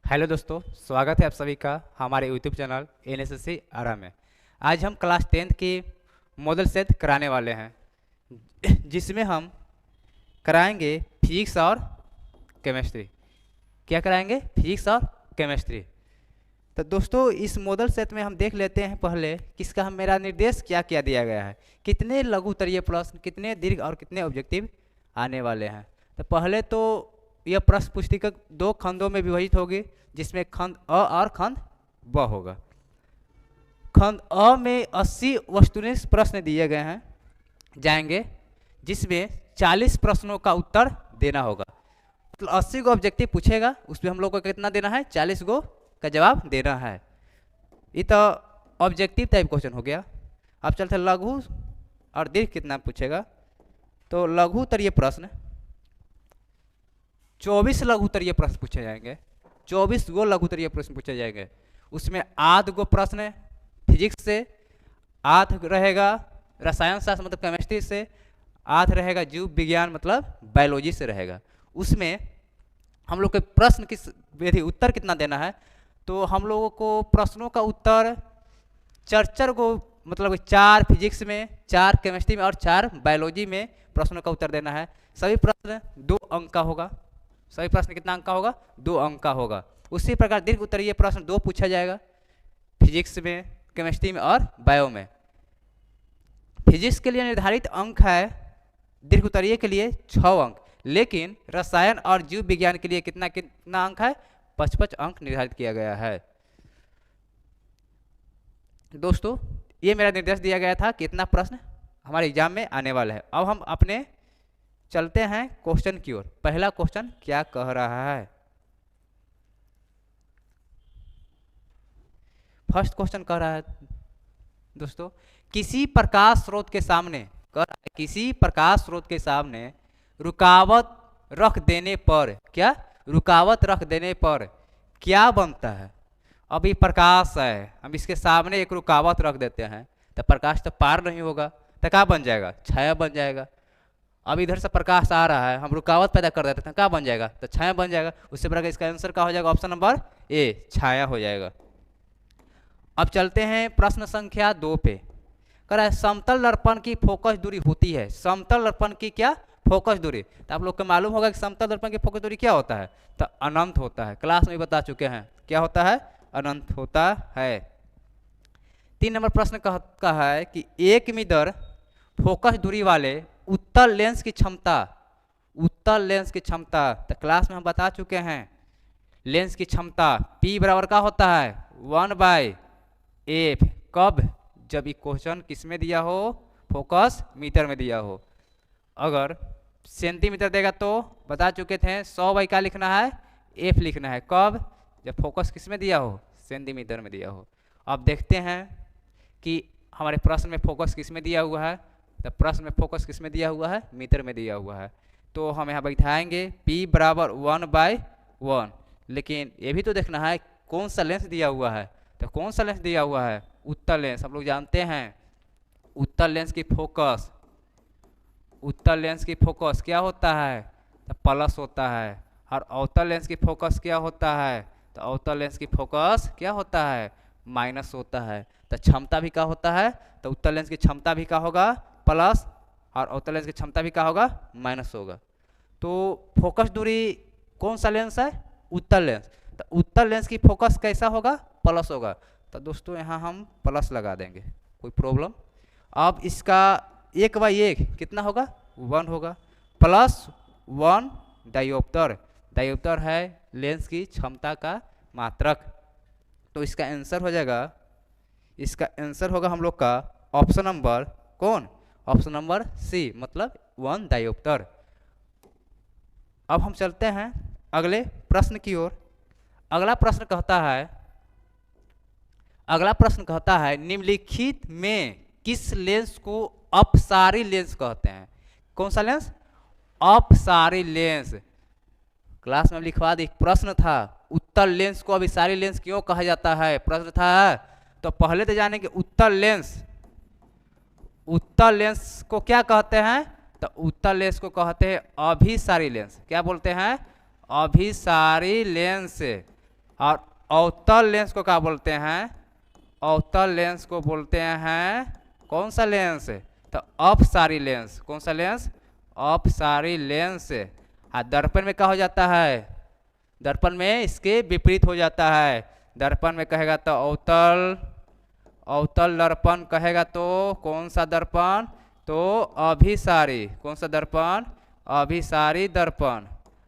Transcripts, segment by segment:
Hello दोस्तों, स्वागत है आप सभी का हमारे यूट्यूब चैनल एनएसएससी आरा में। आज हम क्लास 10th की मॉडल सेट कराने वाले हैं, जिसमें हम कराएंगे फिजिक्स और केमिस्ट्री। क्या कराएंगे? फिजिक्स और केमिस्ट्री। तो दोस्तों, इस मॉडल सेट में हम देख लेते हैं पहले किसका हम मेरा निर्देश क्या क्या दिया गया है, कितने लघु उत्तरीय प्रश्न, कितने दीर्घ और कितने ऑब्जेक्टिव आने वाले हैं। तो पहले तो यह प्रश्न पुस्तिका दो खंडों में विभाजित होगी, जिसमें खंड अ और खंड ब होगा। खंड अ में 80 वस्तुनिष्ठ प्रश्न दिए गए हैं जाएंगे, जिसमें 40 प्रश्नों का उत्तर देना होगा। मतलब 80 गो ऑब्जेक्टिव पूछेगा, उसमें हम लोग को कितना देना है? 40 गो का जवाब देना है। ये तो ऑब्जेक्टिव टाइप क्वेश्चन हो गया। अब चलते लघु और दीर्घ कितना पूछेगा। तो लघु उत्तरीय प्रश्न 24 लघु उत्तरीय प्रश्न पूछे जाएंगे। 24 गो लघु उत्तरीय प्रश्न पूछे जाएंगे। उसमें आध गो प्रश्न फिजिक्स से, आध रहेगा रसायन शास्त्र मतलब केमिस्ट्री से, आध रहेगा जीव विज्ञान मतलब बायोलॉजी से रहेगा। उसमें हम लोग के प्रश्न किस विधि उत्तर कितना देना है, तो हम लोगों को प्रश्नों का उत्तर चर को मतलब 4 फिजिक्स में, 4 केमिस्ट्री में और 4 बायोलॉजी में प्रश्नों का उत्तर देना है। सभी प्रश्न 2 अंक का होगा। सभी प्रश्न कितना अंक का होगा? 2 अंक का होगा। उसी प्रकार दीर्घ उत्तरीय प्रश्न 2 पूछा जाएगा, फिजिक्स में, केमिस्ट्री में और बायो में। फिजिक्स के लिए निर्धारित अंक है दीर्घ उत्तरीय के लिए 6 अंक, लेकिन रसायन और जीव विज्ञान के लिए कितना कितना अंक है? 55 अंक निर्धारित किया गया है। दोस्तों, ये मेरा निर्देश दिया गया था कितना प्रश्न हमारे एग्जाम में आने वाला है। अब हम अपने चलते हैं क्वेश्चन की ओर। पहला क्वेश्चन क्या कह रहा है? फर्स्ट क्वेश्चन कह रहा है दोस्तों, किसी प्रकाश स्रोत के सामने, कह रहा है किसी प्रकाश स्रोत के सामने रुकावट रख देने पर, क्या रुकावट रख देने पर क्या बनता है? अभी प्रकाश है, हम इसके सामने एक रुकावट रख देते हैं तो प्रकाश तो पार नहीं होगा, तो क्या बन जाएगा? छाया बन जाएगा। अब इधर से प्रकाश आ रहा है, हम रुकावट पैदा कर देते हैं, क्या बन जाएगा? तो छाया बन जाएगा। उससे बड़ा इसका आंसर क्या हो जाएगा? ऑप्शन नंबर ए, छाया हो जाएगा। अब चलते हैं प्रश्न संख्या 2 पे। कह रहा है समतल दर्पण की फोकस दूरी होती है। समतल दर्पण की क्या फोकस दूरी? तो आप लोग को मालूम होगा कि समतल दर्पण की फोकस दूरी क्या होता है? तो अनंत होता है। क्लास में बता चुके हैं क्या होता है? अनंत होता है। 3 नंबर प्रश्न कहा है कि 1 मीटर फोकस दूरी वाले उत्तल लेंस की क्षमता, उत्तल लेंस की क्षमता, तो क्लास में हम बता चुके हैं लेंस की क्षमता P बराबर का होता है 1/f। कब? जब ये क्वेश्चन किस में दिया हो? फोकस मीटर में दिया हो। अगर सेंटीमीटर देगा तो बता चुके थे 100 क्या लिखना है? f लिखना है। कब? जब फोकस किस में दिया हो? सेंटीमीटर में दिया हो। अब देखते हैं कि हमारे प्रश्न में फोकस किस में दिया हुआ है। तो प्रश्न में फोकस किस में दिया हुआ है? मीटर में दिया हुआ है। तो हम यहाँ बैठाएंगे P बराबर 1/1। लेकिन ये भी तो देखना है कौन सा लेंस दिया हुआ है। तो कौन सा लेंस दिया हुआ है? उत्तल लेंस। हम लोग जानते हैं उत्तल लेंस की फोकस, उत्तल लेंस की फोकस क्या होता है? तो प्लस होता है। और अवतल लेंस की फोकस क्या होता है? तो अवतल लेंस की फोकस क्या होता है? माइनस होता है। तो क्षमता भी क्या होता है? तो उत्तल लेंस की क्षमता भी क्या होगा? प्लस, और अवतल लेंस की क्षमता भी क्या होगा? माइनस होगा। तो फोकस दूरी कौन सा लेंस है? उत्तल लेंस। तो उत्तल लेंस की फोकस कैसा होगा? प्लस होगा। तो दोस्तों यहाँ हम प्लस लगा देंगे, कोई प्रॉब्लम? अब इसका 1/1 कितना होगा? 1 होगा। +1 डायोप्टर। डायोप्टर है लेंस की क्षमता का मात्रक। तो इसका आंसर हो जाएगा, इसका आंसर होगा हम लोग का ऑप्शन नंबर कौन? ऑप्शन नंबर सी, मतलब 1 डायोप्टर। अब हम चलते हैं अगले प्रश्न की ओर। अगला प्रश्न कहता है निम्नलिखित में किस लेंस को अपसारी लेंस कहते हैं? कौन सा लेंस? अपसारी लेंस। क्लास में लिखवा दी, प्रश्न था उत्तल लेंस को अभिसारी लेंस क्यों कहा जाता है, प्रश्न था। तो पहले तो जानेंगे उत्तल लेंस, उत्तल लेंस को क्या कहते हैं? तो उत्तल लेंस को कहते हैं अभिसारी लेंस। क्या बोलते हैं? अभिसारी लेंस। और अवतल लेंस को क्या बोलते हैं? अवतल लेंस को बोलते हैं कौन सा लेंस? तो अपसारी लेंस। कौन सा लेंस? अपसारी लेंस। दर्पण में क्या हो जाता है? दर्पण में इसके विपरीत हो जाता है। दर्पण में कहेगा तो अवतल, अवतल दर्पण कहेगा तो कौन सा दर्पण? तो अभिसारी। कौन सा दर्पण? अभिसारी दर्पण।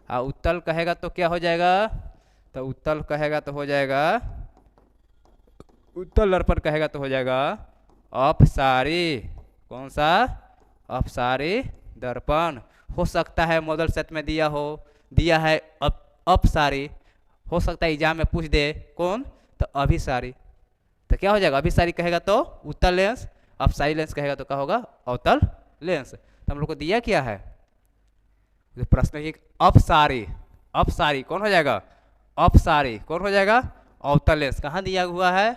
उत्तल कहेगा तो क्या हो जाएगा? तो उत्तल कहेगा तो हो जाएगा, उत्तल दर्पण कहेगा तो हो जाएगा अपसारी। कौन सा? अपसारी दर्पण। हो सकता है मॉडल सेट में दिया हो, दिया है अपसारी, हो सकता है एग्जाम में पूछ दे कौन? तो अभिसारी। तो क्या हो जाएगा? अभिसारी कहेगा तो उत्तल लेंस, अपसारी लेंस कहेगा तो क्या होगा? अवतल लेंस। तो हम लोग को दिया क्या है प्रश्न? एक अपसारी। अपसारी कौन हो जाएगा? अपसारी कौन हो जाएगा? अवतल लेंस। कहाँ दिया हुआ है?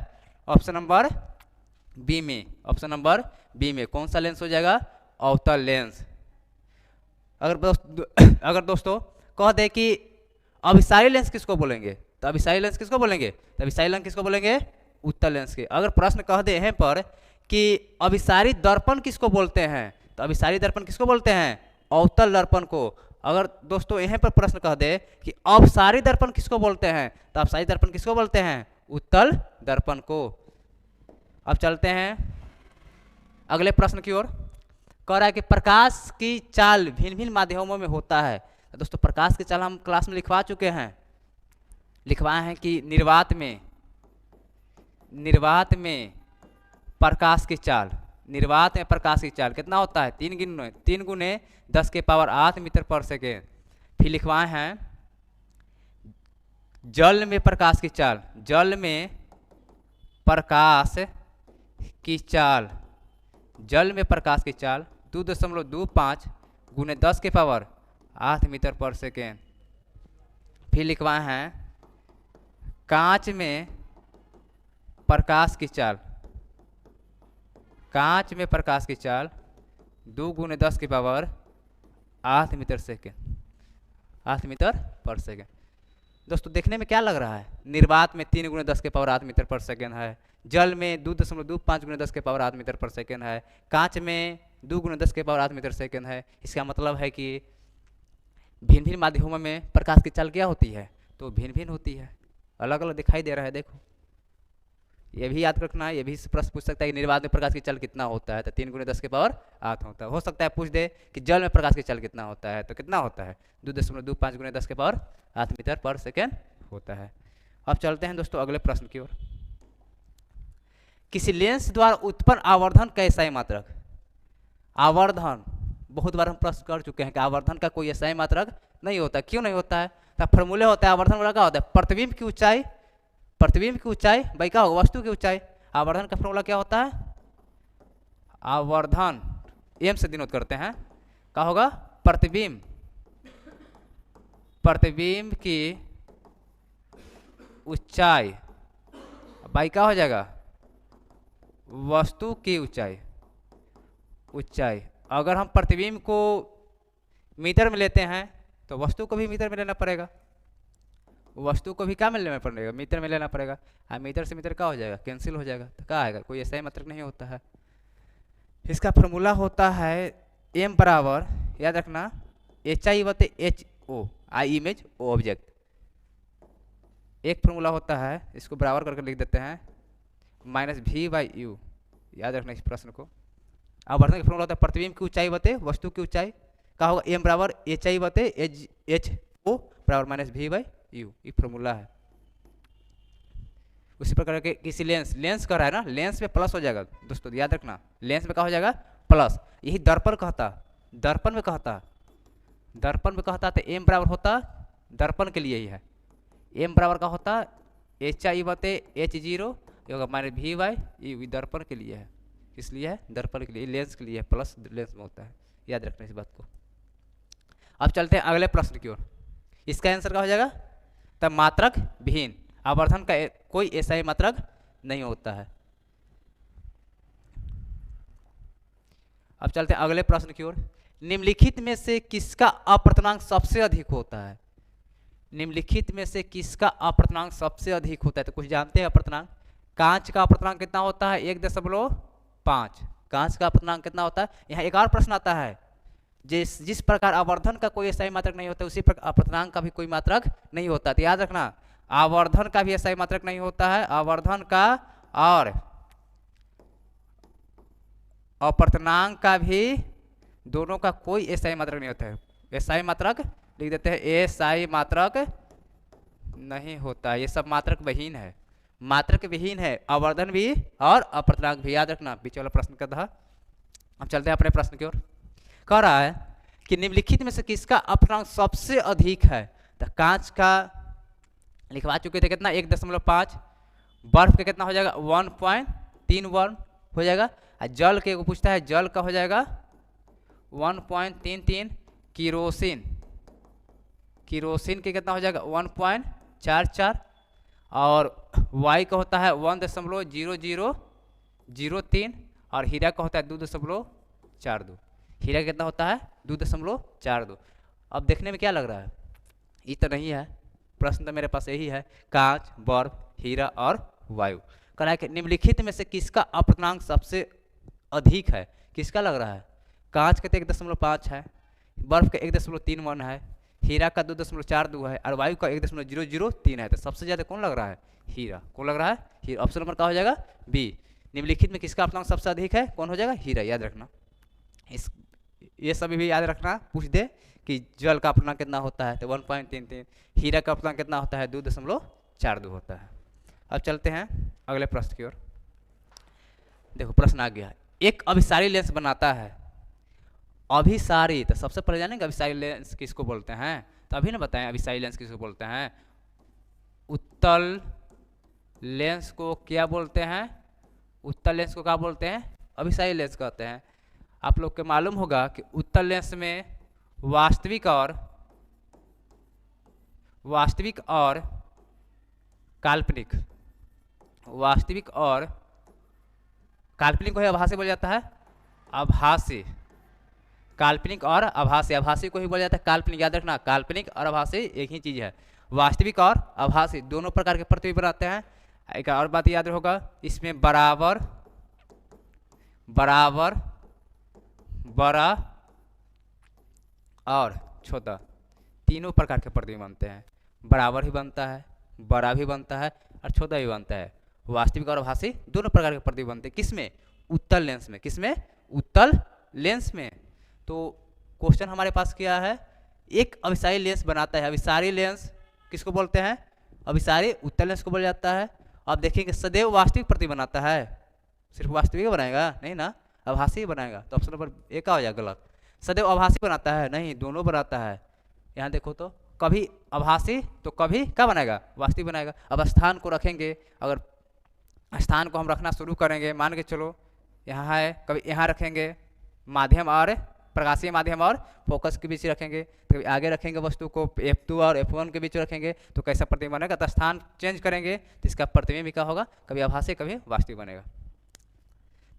ऑप्शन नंबर बी में। ऑप्शन नंबर बी में कौन सा लेंस हो जाएगा? अवतल लेंस। अगर दोस्तों कह दे कि अभिसारी लेंस किसको बोलेंगे, तो अभिसारी लेंस किसको बोलेंगे? तो अभिसारी लेंस किसको बोलेंगे? उत्तल लेंस के। अगर प्रश्न कह दे हैं पर कि अभिसारी दर्पण किसको बोलते हैं, तो अभिसारी दर्पण किसको बोलते हैं? अवतल दर्पण को। अगर दोस्तों यहाँ पर प्रश्न कह दे कि अपसारी दर्पण किसको बोलते हैं, तो अपसारी दर्पण किसको बोलते हैं? उत्तल दर्पण को। अब चलते हैं अगले प्रश्न की ओर। कह रहा है कि प्रकाश की चाल भिन्न भिन्न माध्यमों में होता है। तो दोस्तों प्रकाश की चाल हम क्लास में लिखवा चुके हैं, लिखवाए हैं कि निर्वात में, निर्वात में प्रकाश की चाल, निर्वात में प्रकाश की चाल कितना होता है? 3 गुने 10 के पावर 8 मीटर पर सेकेंड। फिर लिखवाए हैं जल में प्रकाश की चाल, जल में प्रकाश की चाल, जल में प्रकाश की चाल 2.25 गुने 10 के पावर 8 मीटर पर सेकेंड। फिर लिखवाए हैं कांच में प्रकाश की चाल, कांच में प्रकाश की चाल 2 गुने 10 की पावर 8 मीटर सेकेंड, 8 मीटर पर सेकेंड। दोस्तों देखने में क्या लग रहा है? निर्वात में 3 गुने 10 के पावर 8 मीटर पर सेकेंड है, जल में 2.25 गुने 10 के पावर 8 मीटर पर सेकेंड है, कांच में 2 गुने 10 के पावर 8 मीटर सेकेंड है। इसका मतलब है कि भिन्न भिन्न माध्यमों में प्रकाश की चाल क्या होती है? तो भिन्न भिन्न होती है, अलग अलग दिखाई दे रहा है। देखो ये भी याद रखना है, ये भी प्रश्न पूछ सकता है कि निर्वात में प्रकाश की चाल कितना होता है, तो 3 गुने 10 के पावर 8 होता है। हो सकता है पूछ दे कि जल में प्रकाश की चाल कितना होता है, तो कितना होता है? 2.25 गुने 10 के पावर 8 मीटर पर सेकेंड होता है। अब चलते हैं दोस्तों अगले प्रश्न की ओर। किसी लेंस द्वारा उत्पन्न आवर्धन का एसआई मात्रक। आवर्धन बहुत बार हम प्रश्न कर चुके हैं कि आवर्धन का कोई एसआई मात्रक नहीं होता। क्यों नहीं होता है? तो फॉर्मूले होता है आवर्धन वाला। क्या होता है? प्रतिबिंब की ऊंचाई, प्रतिबिंब की ऊंचाई भाई क्या होगा? वस्तु की ऊंचाई। आवर्धन का फॉर्मूला क्या होता है? आवर्धन एम से डिनोट करते हैं। क्या होगा? प्रतिबिंब, प्रतिबिंब की ऊंचाई भाई क्या हो जाएगा? वस्तु की ऊंचाई, ऊंचाई। अगर हम प्रतिबिंब को मीटर में लेते हैं तो वस्तु को भी मीटर में लेना पड़ेगा, वस्तु को भी क्या में लेना पड़ेगा? मीटर में लेना पड़ेगा। मीटर से मीटर क्या हो जाएगा? कैंसिल हो जाएगा। तो क्या आएगा? कोई ऐसा ही मात्रक नहीं होता है। इसका फॉर्मूला होता है एम बराबर, याद रखना, एच आई बटे एच ओ, आई इमेज ओ ऑब्जेक्ट। एक फॉर्मूला होता है, इसको बराबर करके लिख देते हैं, माइनस वी बाई यू। याद रखना इस प्रश्न को। आवर्धन का फॉर्मूला होता है प्रतिबिंब की ऊंचाई बटे वस्तु की ऊंचाई। क्या होगा? एम बराबर एच आई बटे एच ओ बराबर माइनस वी बाई यू। ये फॉर्मूला है। उसी प्रकार के किसी लेंस, लेंस कर रहा है ना, लेंस में प्लस हो जाएगा दोस्तों, याद रखना, लेंस में क्या हो जाएगा? प्लस। यही दर्पण कहता, दर्पण में कहता, दर्पण में कहता तो एम बराबर होता, दर्पण के लिए ही है, एम बराबर का होता एच आई बटे एच जीरो होगा माइनस वी बाई यू। दर्पण के लिए है, इसलिए है दर्पण के लिए, लेंस के लिए है, प्लस लेंस में होता है। याद रखना इस बात को। अब चलते हैं अगले प्रश्न की ओर। इसका आंसर क्या हो जाएगा? तब मात्रक विहीन, आवर्धन का कोई ऐसा ही मात्रक नहीं होता है। अब चलते हैं अगले प्रश्न की ओर। निम्नलिखित में से किसका अपवर्तनांक सबसे अधिक होता है? निम्नलिखित में से किसका अपर्तनांक सबसे अधिक होता है? तो कुछ जानते हैं अपर्तनांक? कांच का अपर्तनांक कितना होता है? 1.5। कांच का अपर्तनांक कितना होता है? यहाँ एक और प्रश्न आता है, जिस प्रकार आवर्धन का कोई स्थायी मात्रक नहीं होता उसी प्रकार अपर्तनांक का भी कोई मात्रक नहीं होता। तो याद रखना, आवर्धन का भी स्थायी मात्रक नहीं होता है, आवर्धन का और अपर्तनांक का भी दोनों का कोई स्थायी मात्रक नहीं होता है। स्थायी मात्रक लिख देते हैं, स्थायी मात्रक नहीं होता, ये सब मात्रक विहीन है, मात्रक विहीन है, आवर्धन भी और अपर्तनांक भी। याद रखना, बीच वाला प्रश्न का था। अब चलते हैं अपने प्रश्न की ओर। कह रहा है कि निम्नलिखित में से किसका अपर्तनांक सबसे अधिक है? तो कांच का लिखवा चुके थे कितना? 1.5। बर्फ का कितना हो जाएगा? 1.31 हो जाएगा। और जल के पूछता है, जल का हो जाएगा 1.33। किरोसिन के कितना हो जाएगा? 1.44। और वायु का होता है 1.0003। और हीरा का होता है 2.42। हीरा का कितना होता है? 2.42। अब देखने में क्या लग रहा है? ये तो नहीं है, प्रश्न तो मेरे पास यही है, कांच, बर्फ, हीरा और वायु। कह रहा है कि निम्नलिखित में से किसका अपर्तनांक सबसे अधिक है? किसका लग रहा है? कांच का 1.5 है, बर्फ का 1.31 है, हीरा का 2.42 है और वायु का 1.003 है। तो सबसे ज़्यादा कौन लग रहा है? हीरा। कौन लग रहा है? हीरा। ऑप्शन नंबर क्या हो जाएगा? बी। निम्नलिखित में किसका अपर्तनांक सबसे अधिक है? कौन हो जाएगा? हीरा। याद रखना, इस ये सभी भी याद रखना, पूछ दे कि जल का अपर्तनांक कितना होता है? तो 1.33। हीरा का अपर्तनांक कितना होता है? 2.42 होता है। अब चलते हैं अगले प्रश्न की ओर। देखो प्रश्न आ गया, एक अभिसारी लेंस बनाता है। अभिसारी, तो सबसे पहले जानेंगे अभिसारी लेंस किसको बोलते हैं? तो अभी ना बताएं अभिसारी लेंस किसको बोलते हैं। उत्तल लेंस को क्या बोलते हैं? उत्तल लेंस को क्या बोलते हैं? अभिसारी लेंस कहते हैं। आप लोग को मालूम होगा कि उत्तल लेंस में वास्तविक और काल्पनिक, वास्तविक और काल्पनिक को ही आभासी बोला जाता है। आभासी, काल्पनिक और आभासी, आभासी को ही बोला जाता है काल्पनिक। याद रखना, काल्पनिक और आभासी एक ही चीज है। वास्तविक और आभासी दोनों प्रकार के प्रतिबिंब बनाते हैं। एक और बात याद होगा, इसमें बराबर, बड़ा और छोटा तीनों प्रकार के प्रतिबिंब बनते हैं। बराबर भी बनता है, बड़ा भी बनता है और छोटा भी बनता है। वास्तविक और आभासी दोनों प्रकार के प्रतिबिंब बनते हैं। किसमें? उत्तल लेंस में। किसमें? उत्तल लेंस में। तो क्वेश्चन हमारे पास क्या है? एक अभिसारी लेंस बनाता है। अभिसारी लेंस किसको बोलते हैं? अभिसारी उत्तल लेंस को बोला जाता है। अब देखेंगे सदैव वास्तविक प्रतिबिंब बनाता है। सिर्फ वास्तविक बनाएगा नहीं ना, आभासी बनाएगा। तो ऑप्शन नंबर ए का हो जाएगा गलत। सदैव आभासी बनाता है नहीं, दोनों बनाता है। यहाँ देखो तो कभी आभासी तो कभी क्या बनाएगा? वास्तविक बनाएगा। अब स्थान को रखेंगे, अगर स्थान को हम रखना शुरू करेंगे, मान के चलो यहाँ है, कभी यहाँ रखेंगे, माध्यम और प्रकाशीय माध्यम और फोकस के बीच रखेंगे, तो कभी आगे रखेंगे वस्तु को F2 और F1 के बीच रखेंगे, तो कैसा प्रतिबिंब बनेगा? तो स्थान चेंज करेंगे तो इसका प्रतिबिंब क्या होगा? कभी आभासी कभी वास्तविक बनेगा।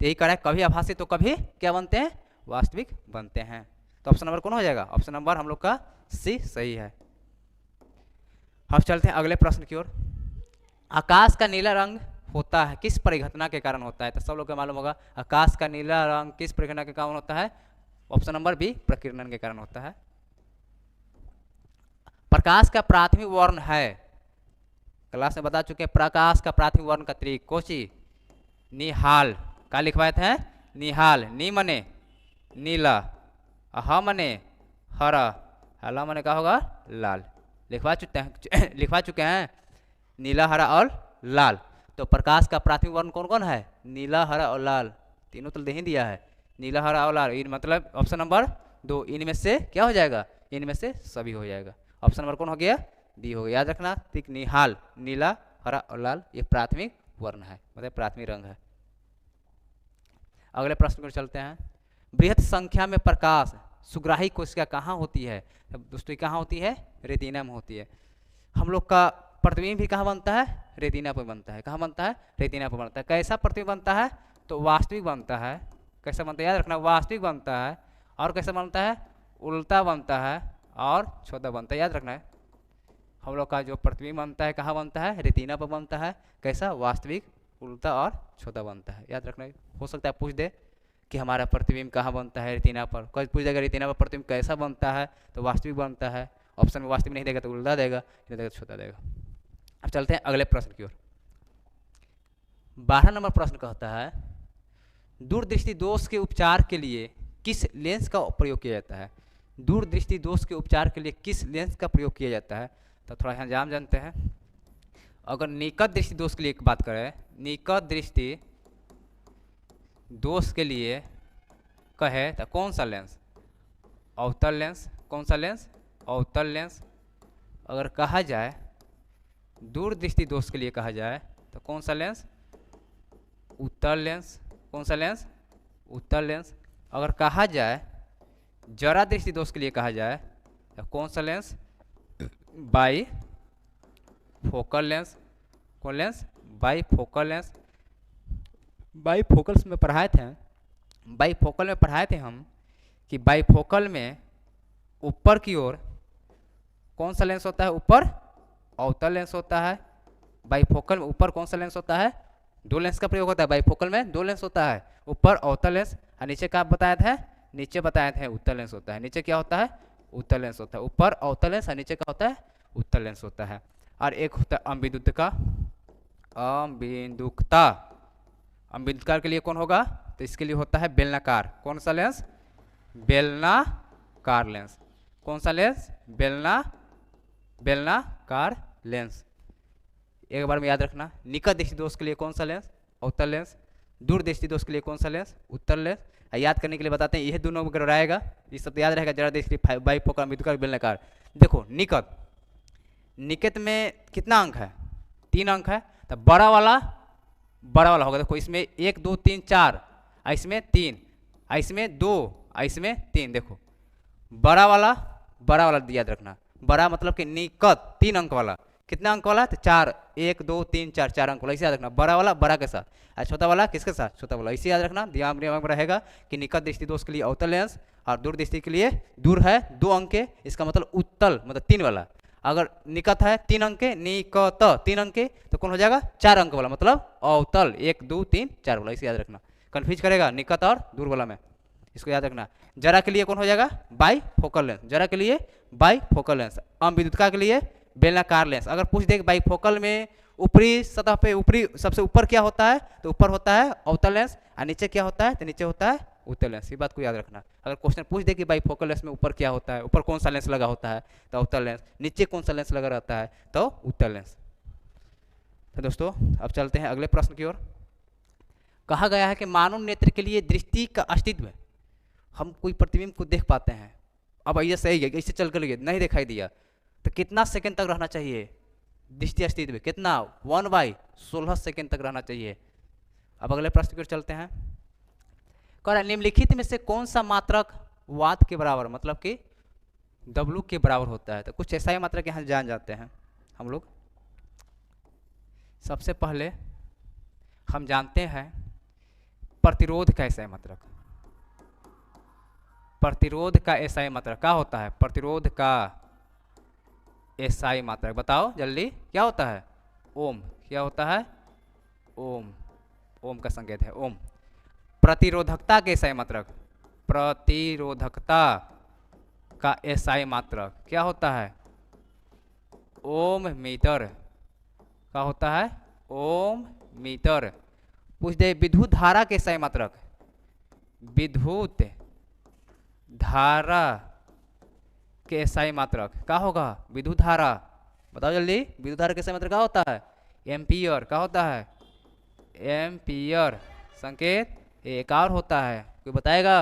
तो यही करें, कभी आभासी तो कभी क्या बनते हैं? वास्तविक बनते हैं। तो ऑप्शन नंबर कौन हो जाएगा? ऑप्शन नंबर हम लोग का सी सही है। अब चलते हैं अगले प्रश्न की ओर। आकाश का नीला रंग होता है किस परिघटना के कारण होता है? तो सब लोग को मालूम होगा, आकाश का नीला रंग किस परिघटना के कारण होता है? ऑप्शन नंबर बी, प्रकीर्णन के कारण होता है। प्रकाश का प्राथमिक वर्ण है, क्लास में बता चुके हैं, प्रकाश का प्राथमिक वर्ण का तरीक कोची निहाल। क्या लिखवाए थे? निहाल। नी मने नीला, ह मने हरा, हला मने क्या होगा? लाल। लिखवा चुके हैं नीला, हरा और लाल। तो प्रकाश का प्राथमिक वर्ण कौन कौन है? नीला, हरा और लाल, तीनों तो दे ही दिया है। नीला, हरा और लाल, इन मतलब ऑप्शन नंबर 2, इनमें से क्या हो जाएगा? इनमें से सभी हो जाएगा। ऑप्शन नंबर कौन हो गया? डी हो गया। याद रखना, ठीक, निहाल, नीला, हरा और लाल ये प्राथमिक वर्ण है, मतलब प्राथमिक रंग है। अगले प्रश्न पर चलते हैं। बृहत संख्या में प्रकाश सुग्राही कोशिका कहाँ होती है? दोस्तों कहाँ होती है? रेटिना में होती है। हम लोग का प्रतिबिंब भी कहाँ बनता है? रेटिना पर बनता है। कहाँ बनता है? रेटिना पर बनता है। कैसा प्रतिबिंब बनता है? तो वास्तविक बनता है। कैसा बनता है? याद रखना, वास्तविक बनता है। और कैसा बनता है? उल्टा बनता है और छोटा बनता है। याद रखना है। हम लोग का जो प्रतिबिंब बनता है कहाँ बनता है, रेटिना पर बनता है। कैसा, वास्तविक, उल्टा और छोटा बनता है। याद रखना, हो सकता है पूछ दे कि हमारा प्रतिबिंब कहाँ बनता है, रेटिना पर। कोई पूछ देगा रेटिना पर प्रतिबिंब कैसा बनता है, तो वास्तविक बनता है। ऑप्शन में वास्तविक नहीं देगा तो उल्टा देगा, नहीं देगा तो छोटा देगा। अब चलते हैं अगले प्रश्न की ओर। 12 नंबर प्रश्न कहता है दूरदृष्टि दोष के उपचार के लिए किस लेंस का प्रयोग किया जाता है। दूरदृष्टि दोष के उपचार के लिए किस लेंस का प्रयोग किया जाता है, तो थोड़ा यहाँ जान जानते हैं। अगर निकट दृष्टि दोष के लिए एक बात करें, निकट दृष्टि दोष के लिए कहे तो कौन सा लेंस, अवतल लेंस। कौन सा लेंस, अवतल लेंस। अगर कहा जाए दूरदृष्टि दोष के लिए कहा जाए तो कौन सा लेंस, उत्तल लेंस। कौन सा लेंस, उत्तल लेंस। अगर कहा जाए जरा दृष्टि दोष के लिए कहा जाए तो कौन सा लेंस, बाई फोकल लेंस। कौन lens, bifocal lens. Bifocals में पढ़ाए थे, बाई फोकल में पढ़ाए थे हम कि बाई फोकल में ऊपर की ओर कौन सा लेंस होता है, ऊपर अवतल लेंस होता है। बाई फोकल में ऊपर कौन सा लेंस होता है, दो लेंस का प्रयोग होता है। बाई फोकल में दो लेंस होता है, ऊपर अवतल लेंस और नीचे क्या बताया था, नीचे बताया था उत्तल लेंस होता है। नीचे क्या होता है, उत्तल लेंस होता है। ऊपर अवतल लेंस और नीचे क्या होता है, उत्तल लेंस होता है। और एक होता है अम्बिदुक्ता। अम्बिदुक्ता, अम्बिदुक्ता के लिए कौन होगा, तो इसके लिए होता है बेलनाकार। कौन सा लेंस, बेलनाकार लेंस। कौन सा लेंस, बेलनाकार लेंस। एक बार में याद रखना, निकट दृष्टि दोष के लिए कौन सा लेंस, अवतल लेंस। दूर दृष्टि दोष के लिए कौन सा लेंस, उत्तल लेंस। याद करने के लिए बताते हैं, यह दोनों अगर रहेगा ये सब याद रहेगा। जरा दृष्टि, बाइफोकल, अम्बिदुक्ता, बेलनाकार। देखो निकट, निकट में कितना अंक है, 3 अंक है। तो बड़ा वाला होगा। देखो इसमें 1 2 3 4, इसमें 3, इसमें 2, इसमें 3। देखो बड़ा वाला याद रखना। बड़ा मतलब कि निकट 3 अंक वाला। कितना अंक वाला, तो 4, 1 2 3 4, 4 अंक वाला। इसे याद रखना, बड़ा वाला बड़ा के साथ, और छोटा वाला किसके साथ, छोटा वाला। इसे याद रखना, दिमाग में रहेगा कि निकट दृष्टि दोष के लिए अवतल लेंस और दूर दृष्टि के लिए, दूर है 2 अंक के, इसका मतलब उत्तल मतलब 3 वाला। अगर निकट है 3 अंक के, निकट 3 अंक के, तो कौन हो जाएगा, 4 अंक वाला मतलब अवतल 1 2 3 4 वाला। इसे याद रखना, कन्फ्यूज करेगा निकट और दूर वाला में, इसको याद रखना। जरा के लिए कौन हो जाएगा, बाई फोकल लेंस। जरा के लिए बाई फोकल लेंस। अम्बिदुक्ता के लिए बेलनाकार लेंस। अगर पूछ दे बाई फोकल में ऊपरी सतह पे, ऊपरी सबसे ऊपर क्या होता है, तो ऊपर होता है अवतल लेंस, और नीचे क्या होता है, तो नीचे होता है उत्तल लेंस। ये बात को याद रखना। अगर क्वेश्चन पूछ दे कि बाई फोकल लेंस में ऊपर क्या होता है, ऊपर कौन सा लेंस लगा होता है, तो अवतल लेंस। नीचे कौन सा लेंस लगा रहता है, तो उत्तल लेंस। तो दोस्तों अब चलते हैं अगले प्रश्न की ओर। कहा गया है कि मानव नेत्र के लिए दृष्टि का अस्तित्व, हम कोई प्रतिबिंब को देख पाते हैं। अब ये सही है, इससे चल कर नहीं दिखाई दिया तो कितना सेकंड तक रहना चाहिए दृष्टि अस्तित्व में, कितना 1/16 सेकंड तक रहना चाहिए। अब अगले प्रश्न की ओर चलते हैं। कह रहा है निम्नलिखित में से कौन सा मात्रक वात के बराबर, मतलब कि W के बराबर होता है। तो कुछ ऐसा ही मात्रक यहाँ जान जाते हैं हम लोग। सबसे पहले हम जानते हैं प्रतिरोध का एसआई मात्रक। प्रतिरोध का एसआई मात्रक क्या होता है, प्रतिरोध का एसआई मात्रक बताओ जल्दी, क्या होता है, ओम। क्या होता है, ओम। ओम का संकेत है ओम। प्रतिरोधकता के एसआई मात्रक, प्रतिरोधकता का एसआई मात्रक क्या होता है, ओम मीटर। क्या होता है, ओम मीटर। पूछ दे विद्युत धारा के एसआई मात्रक, विद्युत धारा के एसआई मात्रक क्या होगा, विद्युत धारा। बताओ जल्दी, विद्युत धारा के एसआई मात्रक क्या होता है, एम्पियर। क्या होता है, एम्पियर। संकेत एक और होता है, कोई बताएगा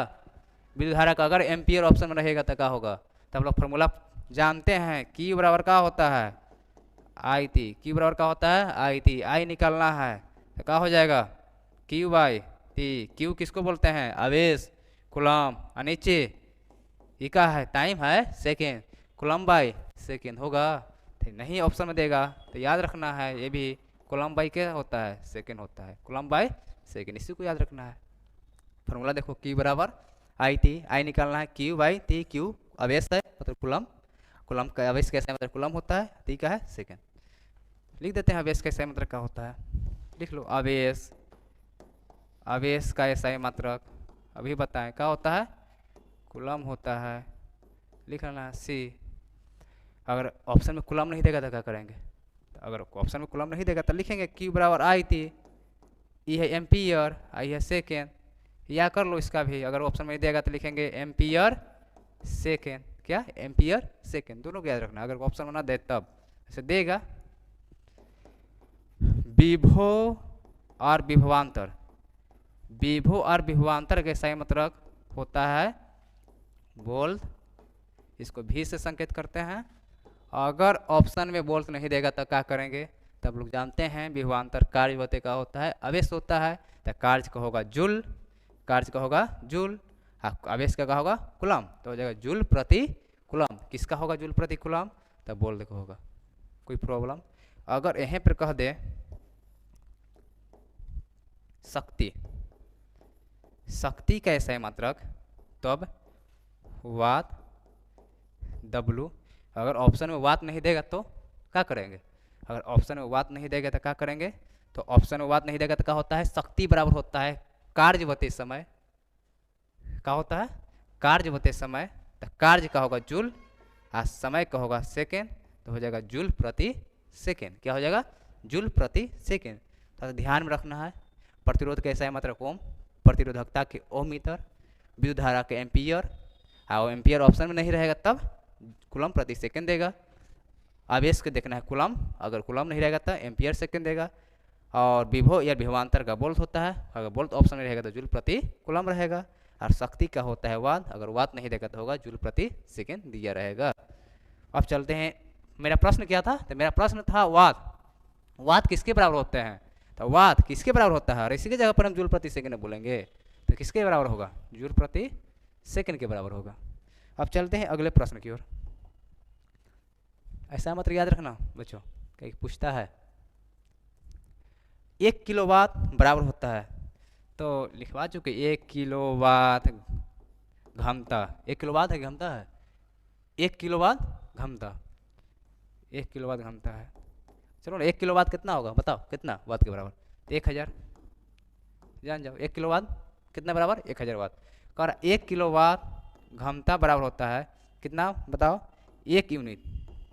विद्युत धारा का। अगर एम्पियर ऑप्शन में रहेगा तो क्या होगा, तो हम लोग फॉर्मूला जानते हैं, Q बराबर क्या होता है, IT। Q बराबर क्या होता है, IT। I निकालना है तो क्या हो जाएगा, Q/T। Q किसको बोलते हैं, आवेश, कूलम। और नीचे ये क्या है, टाइम है, सेकेंड। कूलम/सेकेंड होगा, नहीं ऑप्शन में देगा तो याद रखना है ये भी कूलम/, क्या होता है, सेकेंड होता है, कूलम/सेकेंड। इसी को याद रखना है। फॉर्मूला देखो, Q बराबर IT। I निकालना है Q/T। Q आवेश है मतलब कूलम, कूलम का आवेश का SI मात्रक कूलम होता है, टी का है सेकेंड। लिख देते हैं आवेश का SI मात्रक क्या होता है, लिख लो आवेश, आवेश का SI मात्रक अभी बताएं क्या होता है, कूलम होता है। लिख लेना सी। अगर ऑप्शन में कूलम नहीं देगा तो क्या करेंगे, तो अगर ऑप्शन में कूलम नहीं देगा तो लिखेंगे Q बराबर I थी, E है एम्पियर, I है सेकेंड, या कर लो इसका भी, अगर ऑप्शन में देगा तो लिखेंगे एम्पियर सेकेंड, क्या एम्पियर सेकेंड, दोनों को याद रखना, अगर ऑप्शन में ना दे तब ऐसे देगा। विभव और विभवांतर, विभव और विभवांतर के SI मात्रक होता है वोल्ट, इसको भी से संकेत करते हैं। अगर ऑप्शन में वोल्ट नहीं देगा तो क्या करेंगे, तब लोग जानते हैं विभवांतर कार्य होते का होता है आवेश होता है, तो कार्य का होगा जूल, कार्य का होगा जूल, आवेश का होगा कूलम, तो हो जाएगा जूल प्रति कूलम। किसका होगा जूल प्रति कूलम, तब वोल्ट का होगा। कोई प्रॉब्लम, अगर यहीं पर कह दे शक्ति, शक्ति का SI मात्रक तब वाट W, अगर ऑप्शन में वाट नहीं देगा तो क्या करेंगे, अगर ऑप्शन में वाट नहीं देगा तो क्या करेंगे, तो ऑप्शन में वाट नहीं देगा तो क्या होता है, शक्ति बराबर होता है कार्य बते समय, क्या होता है कार्य बते समय, तो कार्य का होगा जूल और समय का होगा सेकेंड, तो हो जाएगा जूल प्रति सेकेंड, क्या हो जाएगा जूल प्रति सेकेंड। तो ध्यान में रखना है, प्रतिरोध के SI मात्रक ओम, प्रतिरोधकता के ओम मीटर, विद्युत धारा के एम्पियर, और एम्पियर ऑप्शन में नहीं रहेगा तब कूलम प्रति सेकंड देगा। आवेश के देखना है कूलम, अगर कूलम नहीं रहेगा तो एम्पियर सेकंड देगा। और विभव या विभवांतर का वोल्ट होता है, अगर वोल्ट ऑप्शन में रहेगा तो जूल प्रति कूलम रहेगा। और शक्ति का होता है वाट, अगर वाट नहीं देगा तो होगा जूल प्रति सेकंड दिया रहेगा। अब चलते हैं, मेरा प्रश्न क्या था, तो मेरा प्रश्न था वाट, वाट किसके बराबर होते हैं, तो वाट किसके बराबर होता है, और इसी की जगह पर हम जूल प्रति सेकंड बोलेंगे, तो किसके बराबर होगा, जूल प्रति सेकंड के बराबर होगा। अब चलते हैं अगले प्रश्न की ओर। ऐसा मत याद रखना बच्चों, कहीं पूछता है 1 किलोवाट बराबर होता है, तो लिखवा चुके 1 किलोवाट घनता, 1 किलोवाट है घनता है, 1 किलोवाट घनता, 1 किलोवाट घनता है। चलो ना 1 किलोवाट कितना होगा बताओ, कितना वाट के बराबर, 1000 जान जाओ, 1 किलोवाट कितना बराबर 1000 वाट। और 1 किलोवाट घनता बराबर होता है कितना बताओ, 1 यूनिट,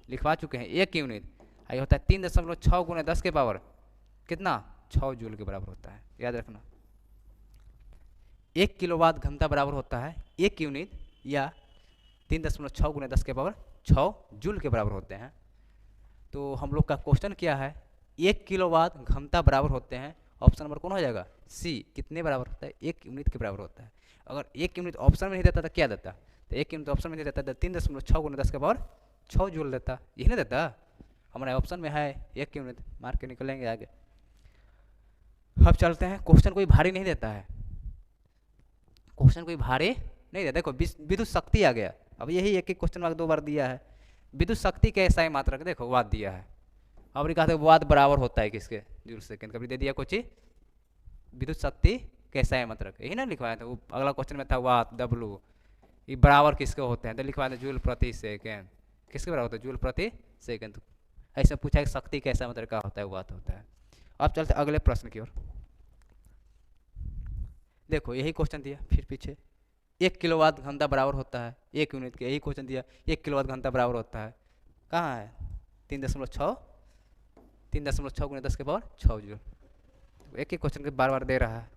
लिखवा चुके हैं 1 यूनिट, ये होता है 3.6 गुणे 10 के पावर कितना 6 जूल के बराबर होता है, याद रखना। 1 किलोवाट घनता बराबर होता है 1 यूनिट या 3.6 गुणे 10 के पावर 6 जूल के बराबर होते हैं। तो हम लोग का क्वेश्चन क्या है, 1 किलोवाट घनता बराबर होते हैं, ऑप्शन नंबर कौन हो जाएगा सी, कितने बराबर होता है 1 यूनिट के बराबर होता है। अगर 1 यूनिट ऑप्शन में नहीं देता तो क्या देता, तो 1 यूनिट ऑप्शन में नहीं देता तो 3.6 गुणे 10 के पावर 6 जूल देता, यही नहीं देता, हमारे ऑप्शन में है 1 यूनिट, मार के निकलेंगे आगे। अब चलते हैं, क्वेश्चन कोई भारी नहीं देता है, क्वेश्चन कोई भारी नहीं देता। देखो विद्युत शक्ति आ गया, अब यही एक क्वेश्चन मार्क 2 बार दिया है, विद्युत शक्ति के SI मात्रक देखो वाट दिया है, अब कहा था वाट बराबर होता है किसके जूल सेकंड, कभी दे दिया कुछ विद्युत शक्ति के SI मात्रक, यही ना लिखवाया था, वो अगला क्वेश्चन में था वाट W, ये बराबर किसके होते हैं, तो लिखवाया था जूल प्रति सेकंड, किसके बराबर होता है जूल प्रति सेकंड। ऐसा पूछा है शक्ति का SI मात्रक क्या होता है, वाट होता है। अब चलते अगले प्रश्न की ओर। देखो यही क्वेश्चन दिया फिर पीछे, 1 किलोवाट घंटा बराबर होता है 1 यूनिट के, यही क्वेश्चन दिया 1 किलोवाट घंटा बराबर होता है, कहाँ है 3.6 गुणे 10 के पावर 6 जूल। एक ही क्वेश्चन के बार बार दे रहा है।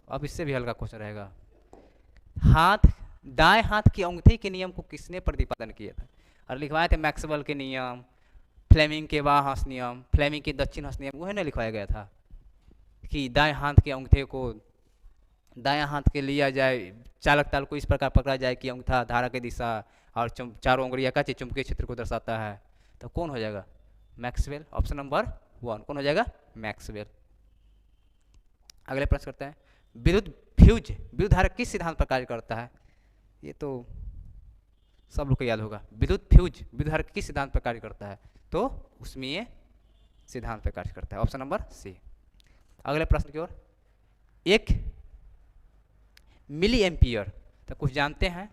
अब इससे भी हल्का क्वेश्चन रहेगा, दाएं हाथ की अंगूठी के नियम को किसने प्रतिपादन किया था, और लिखवाए थे मैक्सवेल के नियम, फ्लेमिंग के बाएं हाथ नियम, फ्लेमिंग के दक्षिण हाथ नियम, वह ना लिखवाया गया था कि दाएं हाथ के अंगूठे को दायां हाथ के लिया जाए, चालक ताल को इस प्रकार पकड़ा जाए कि अंगूठा धारा की दिशा और चारों उंगलियां का चुंबकीय क्षेत्र को दर्शाता है, तो कौन हो जाएगा मैक्सवेल, ऑप्शन नंबर 1 कौन हो जाएगा मैक्सवेल। अगले प्रश्न करते हैं, विद्युत फ्यूज विद्युत धारा किस सिद्धांत पर कार्य करता है, ये तो सब लोग को याद होगा, विद्युत फ्यूज विद्युत धारा किस सिद्धांत पर कार्य करता है, तो उसमें सिद्धांत पर कार्य करता है, ऑप्शन नंबर सी। अगले प्रश्न की ओर, 1 मिली एम्पियर, तो कुछ जानते हैं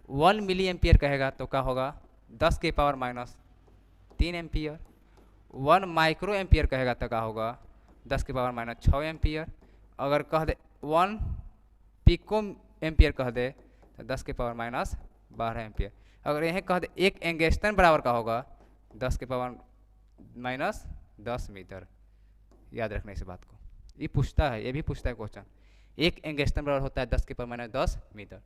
1 मिली एम्पियर कहेगा तो क्या होगा 10 की power minus 3 ampere. 1 micro ampere कहेगा तो क्या होगा 10 की पावर माइनस 6 एम्पियर। अगर कह दे 1 पिको एम्पियर कह दे तो 10 की पावर माइनस 12 एम्पियर। अगर यह कह दे एक एंगस्ट्रम बराबर का होगा 10 की पावर माइनस 10 मीटर। याद रखना इस बात को, ये पूछता है, ये भी पूछता है क्वेश्चन। एक एंगस्ट्रम बराबर होता है 10 की पावर माइनस 10 मीटर।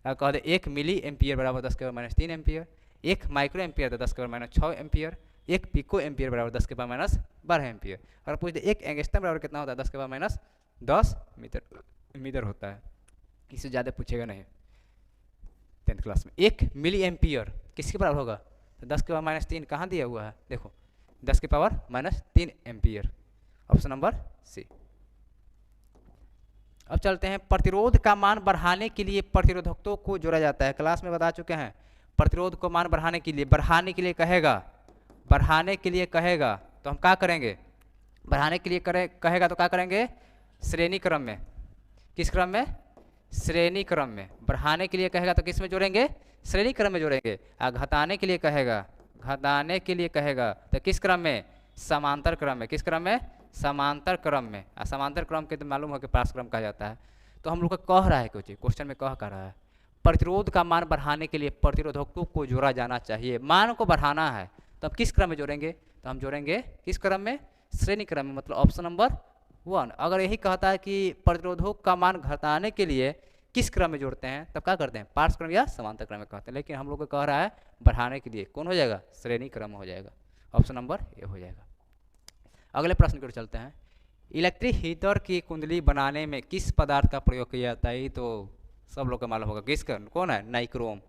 अगर कह दे 1 मिली एम्पियर बराबर 10 की power minus 3 ampere, 1 micro ampere तो 10 की power minus 6 ampere, 1 pico ampere बराबर 10 की पावर माइनस 12 एम्पियर। अगर पूछ दे एक एंगस्ट्रम बराबर कितना होता है 10 की पावर माइनस 10 मीटर होता है। इससे ज़्यादा पूछेगा नहीं 10th क्लास में। 1 मिली एम्पियर किसके बराबर होगा तो 10 की पावर माइनस 3 कहाँ दिया हुआ है, देखो 10 की power minus 3 ampere. Option number C. अब चलते हैं, प्रतिरोध का मान बढ़ाने के लिए प्रतिरोधकों को जोड़ा जाता है। क्लास में बता चुके हैं, प्रतिरोध को मान बढ़ाने के लिए कहेगा तो हम क्या करेंगे, बढ़ाने के लिए कहेगा तो क्या करेंगे, श्रेणी क्रम में। किस क्रम में, श्रेणी क्रम में। बढ़ाने के लिए कहेगा तो किस में जोड़ेंगे, श्रेणी क्रम में जोड़ेंगे। घटाने के लिए कहेगा तो किस क्रम में, समांतर क्रम में। किस क्रम में, समांतर क्रम में। समांतर क्रम के तो मालूम हो कि पार्श्व क्रम कहा जाता है। तो हम लोग का कह रहा है कुछ क्वेश्चन में कह रहा है प्रतिरोध का मान बढ़ाने के लिए प्रतिरोधकों को जोड़ा जाना चाहिए। मान को बढ़ाना है तो अब किस क्रम में जोड़ेंगे, तो हम जोड़ेंगे किस क्रम में, श्रेणी क्रम में, मतलब ऑप्शन नंबर 1। अगर यही कहता है कि प्रतिरोधों का मान घटाने के लिए किस क्रम में जोड़ते हैं तब क्या करते हैं, पार्श्व क्रम या समांतर क्रम में कहते हैं। लेकिन हम लोग को कह रहा है बढ़ाने के लिए कौन हो जाएगा, श्रेणी क्रम हो जाएगा। ऑप्शन नंबर ए हो जाएगा। अगले प्रश्न की ओर चलते हैं। इलेक्ट्रिक हीटर की कुंडली बनाने में किस पदार्थ का प्रयोग किया जाता है, ये तो सब लोग को मालूम होगा। किसका, कौन है, नाइक्रोम।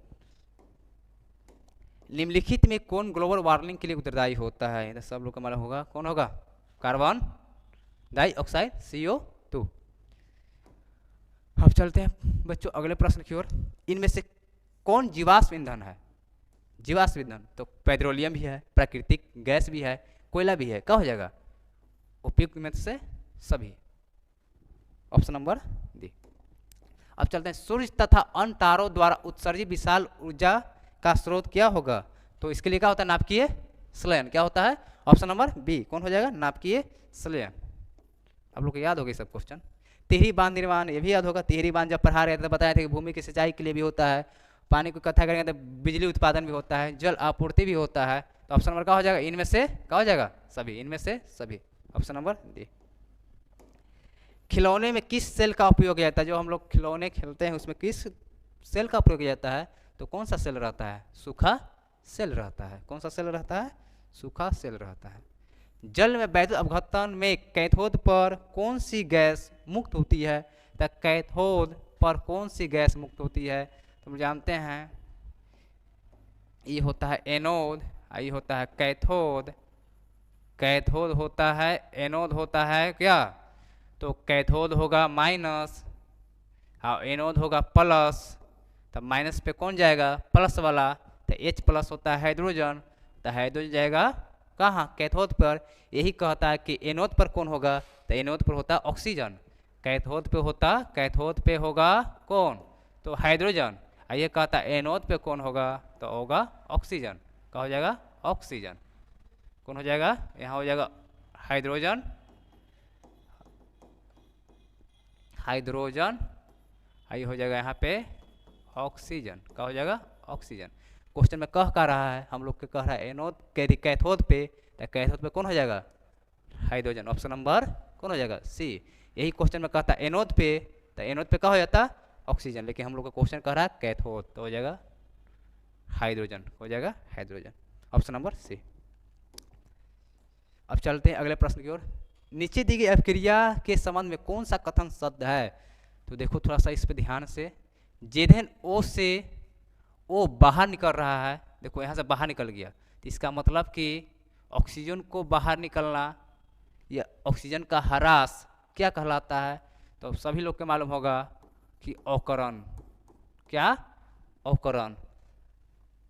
निम्नलिखित में कौन ग्लोबल वार्मिंग के लिए उत्तरदायी होता है, ये तो सब लोग को मालूम होगा। कौन होगा, कार्बन डाइऑक्साइड CO2। अब चलते हैं बच्चों अगले प्रश्न की ओर। इनमें से कौन जीवाश्म ईंधन है, जीवाश्म ईंधन तो पेट्रोलियम भी है, प्राकृतिक गैस भी है, कोयला भी है। क्या हो जाएगा, उपयुक्त में से सभी। Option number D. अब चलते हैं, सूर्य तथा अन्य तारों द्वारा उत्सर्जित विशाल ऊर्जा का स्रोत क्या होगा, तो इसके लिए क्या होता है, नाभिकीय संलयन। क्या होता है, ऑप्शन नंबर बी। कौन हो जाएगा, नाभिकीय संलयन। आप लोग को याद होगा ये सब क्वेश्चन। तिहरी बांध निर्माण, ये भी याद होगा। तिहरी बांध जब पढ़ा रहे थे तो बताया था कि भूमि की सिंचाई के लिए भी होता है, पानी को इकट्ठा करेंगे तो बिजली उत्पादन भी होता है, जल आपूर्ति भी होता है। तो ऑप्शन नंबर क्या हो जाएगा, इनमें से क्या हो जाएगा, सभी, इनमें से सभी। Option number D. खिलौने में किस सेल का उपयोग किया जाता है, जो हम लोग खिलौने खेलते हैं उसमें किस सेल का प्रयोग किया जाता है, तो कौन सा सेल रहता है, सूखा सेल रहता है। कौन सा सेल रहता है, सूखा सेल रहता है। जल में वैद्युत अपघटन में कैथोड पर कौन सी गैस मुक्त होती है, तो कैथोड पर कौन सी गैस मुक्त होती है, तो हम जानते हैं ये होता है एनोड, ये होता है कैथोड। कैथोड होता है, एनोड होता है क्या, तो कैथोड होगा माइनस और एनोड होगा प्लस। तब माइनस पे कौन जाएगा, प्लस वाला, तो H+ होता है हाइड्रोजन, तो हाइड्रोजन जाएगा कहाँ, कैथोड पर। यही कहता है कि एनोड पर कौन होगा, तो एनोड पर होता ऑक्सीजन। कैथोड पे होगा कौन, तो हाइड्रोजन। ये कहता है एनोड पे कौन होगा, तो होगा ऑक्सीजन। क्या हो जाएगा, ऑक्सीजन। कौन हो जाएगा, यहाँ हो जाएगा हाइड्रोजन, ये हो जाएगा यहाँ पे ऑक्सीजन। क्या हो जाएगा, ऑक्सीजन। क्वेश्चन में कह रहा है, हम लोग के कह रहा है एनोड कैथोड पे, तो कैथोड पे कौन हो जाएगा, हाइड्रोजन। ऑप्शन नंबर कौन हो जाएगा, सी। यही क्वेश्चन में कहता है एनोड पे, तो एनोड पे क्या हो जाता, ऑक्सीजन। लेकिन हम लोग का क्वेश्चन कह रहा है कैथोड, तो हो जाएगा हाइड्रोजन, हो जाएगा हाइड्रोजन। Option number C. अब चलते हैं अगले प्रश्न की ओर। नीचे दी गई अभिक्रिया के संबंध में कौन सा कथन सत्य है, तो देखो थोड़ा सा इस पे ध्यान से। जेधेन O से O बाहर निकल रहा है, देखो यहाँ से बाहर निकल गया, तो इसका मतलब कि ऑक्सीजन को बाहर निकलना या ऑक्सीजन का ह्रास क्या कहलाता है, तो सभी लोग को मालूम होगा कि अवकरण। क्या, अवकरण।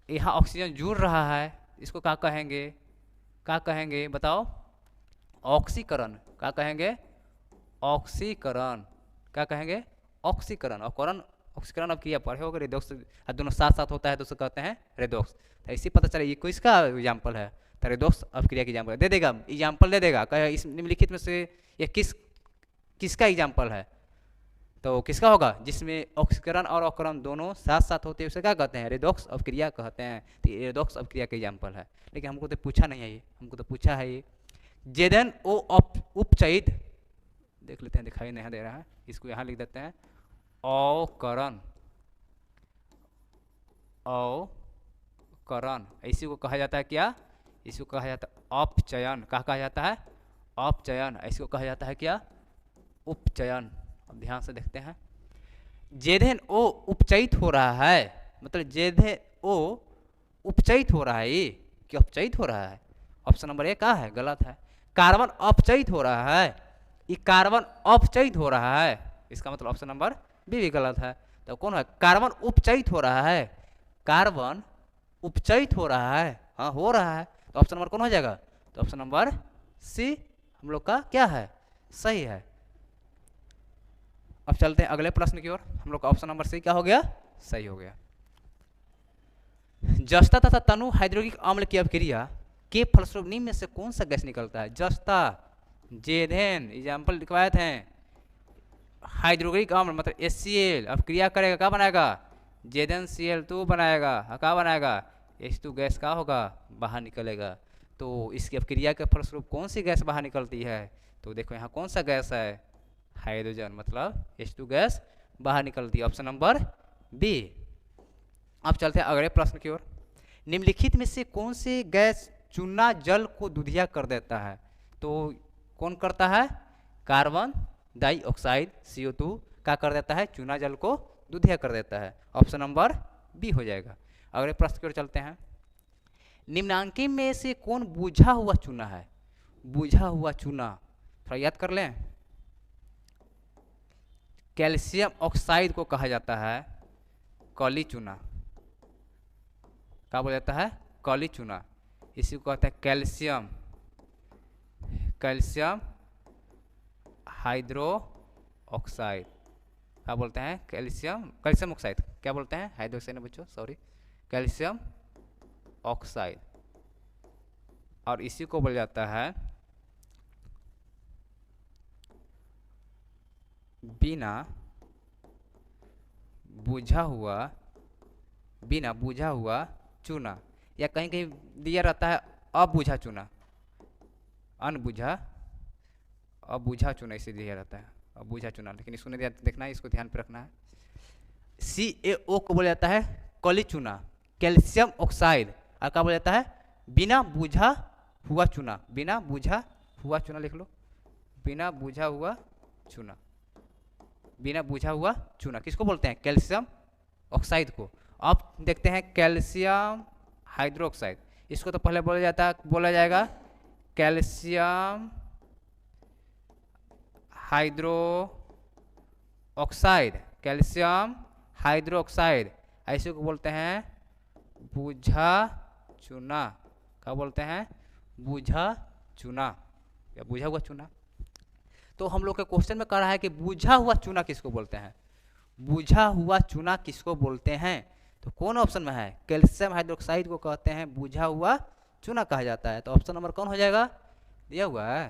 यहाँ ऑक्सीजन जुड़ रहा है, इसको क्या कहेंगे, बताओ, ऑक्सीकरण। क्या कहेंगे, ऑक्सीकरण। क्या कहेंगे, ऑक्सीकरण। अवकरण ऑक्सीकरण अभिक्रिया पढ़े होगा, रेडॉक्स दोनों साथ साथ होता है तो उसे कहते हैं रेडॉक्स। तो ऐसे पता चला ये किसका एग्जाम्पल है, तो रेडॉक्स अभिक्रिया की एग्जाम्पल दे देगा, एग्जाम्पल दे देगा, कहे इस निम्नलिखित में से ये किसका एग्जाम्पल है, तो किसका होगा, जिसमें ऑक्सीकरण और अवकरण दोनों साथ साथ होते हैं उसे क्या कहते हैं, रेडॉक्स अभिक्रिया कहते हैं। तो ये रेडॉक्स अभिक्रिया का एग्जाम्पल है, लेकिन हमको तो पूछा नहीं है ये, हमको तो पूछा है ये जेदन ओ उपचयित, देख लेते हैं, दिखाई नहीं दे रहा है, इसको यहाँ लिख देते हैं, अवकरण, अवकरण, इसी को कहा जाता है क्या, इसको कहा जाता है अपचयन, कहा जाता है अपचयन, इसको कहा जाता है क्या, उपचयन। अब ध्यान से देखते हैं, जेधेन ओ उपचयित हो रहा है, मतलब जेधे ओ उपचयित हो रहा है, ये कि अपचयित हो रहा है, ऑप्शन नंबर ए क्या है, गलत है। कार्बन अपचयित हो रहा है, ये कार्बन अपचयित हो रहा है, इसका मतलब ऑप्शन नंबर बी भी गलत है। तो कौन है, कार्बन उपचयित हो रहा है, कार्बन उपचयित हो रहा है, हाँ हो रहा है, तो ऑप्शन नंबर कौन हो जाएगा, तो ऑप्शन नंबर सी हम लोग का क्या है, सही है। अब चलते हैं अगले प्रश्न की ओर, हम लोग का ऑप्शन नंबर सी क्या हो गया, सही हो गया। जस्ता तथा तनु हाइड्रोक्लोरिक अम्ल की अभिक्रिया के फलस्वरूप निम्न में से कौन सा गैस निकलता है, जस्ता, जेधेन, एग्जाम्पल लिखवाए थे, हाइड्रोक्लोरिक अम्ल मतलब HCl, अभिक्रिया करेगा क्या बनाएगा, जेधेन Cl2 बनाएगा, क्या बनाएगा, H2 गैस का होगा, बाहर निकलेगा। तो इसकी अभिक्रिया के फलस्वरूप कौन सी गैस बाहर निकलती है, तो देखो यहाँ कौन सा गैस है, हाइड्रोजन, मतलब H2 गैस बाहर निकलती है, ऑप्शन नंबर बी। अब चलते हैं अगले प्रश्न की ओर, निम्नलिखित में से कौन सी गैस चूना जल को दूधिया कर देता है, तो कौन करता है, कार्बन डाइऑक्साइड CO2 क्या कर देता है, चूना जल को दूधिया कर देता है, ऑप्शन नंबर बी हो जाएगा। अगले प्रश्न की ओर चलते हैं, निम्नांकित में से कौन बुझा हुआ चूना है, बुझा हुआ चूना थोड़ा याद कर लें, कैल्शियम ऑक्साइड को कहा जाता है काली चूना, क्या बोला जाता है, काली चूना, इसी को कहते हैं कैल्शियम, कैल्शियम हाइड्रो ऑक्साइड, क्या बोलते हैं, कैल्शियम ऑक्साइड, क्या बोलते हैं, हाइड्रोक्साइड ना बच्चों, सॉरी, कैल्शियम ऑक्साइड, और इसी को बोला जाता है बिना बुझा हुआ चूना, या कहीं कहीं दिया रहता है अबुझा चूना, अबुझा चूना इसे दिया रहता है, अबुझा चूना, लेकिन इसको नहीं देखना है, इसको ध्यान पे रखना है। CaO को बोला जाता है काली चूना, कैल्शियम ऑक्साइड, और क्या बोला जाता है, बिना बुझा हुआ चूना, बिना बुझा हुआ चूना लिख लो, बिना बुझा हुआ चूना, बिना बुझा हुआ चूना किसको बोलते हैं, कैल्शियम ऑक्साइड को। अब देखते हैं कैल्शियम हाइड्रोक्साइड, इसको तो पहले बोला जाएगा calcium hydro oxide, calcium hydro oxide, ऐसे को बोलते हैं बुझा चूना, क्या बोलते हैं, बुझा चूना या बुझा हुआ चूना। तो हम लोग के क्वेश्चन में कह रहा है कि बुझा हुआ चूना किसको बोलते हैं, बुझा हुआ चूना किसको बोलते हैं, तो कौन ऑप्शन में है, कैल्शियम हाइड्रोक्साइड को कहते हैं बुझा हुआ चूना कहा जाता है, तो ऑप्शन नंबर कौन हो जाएगा, दिया हुआ है,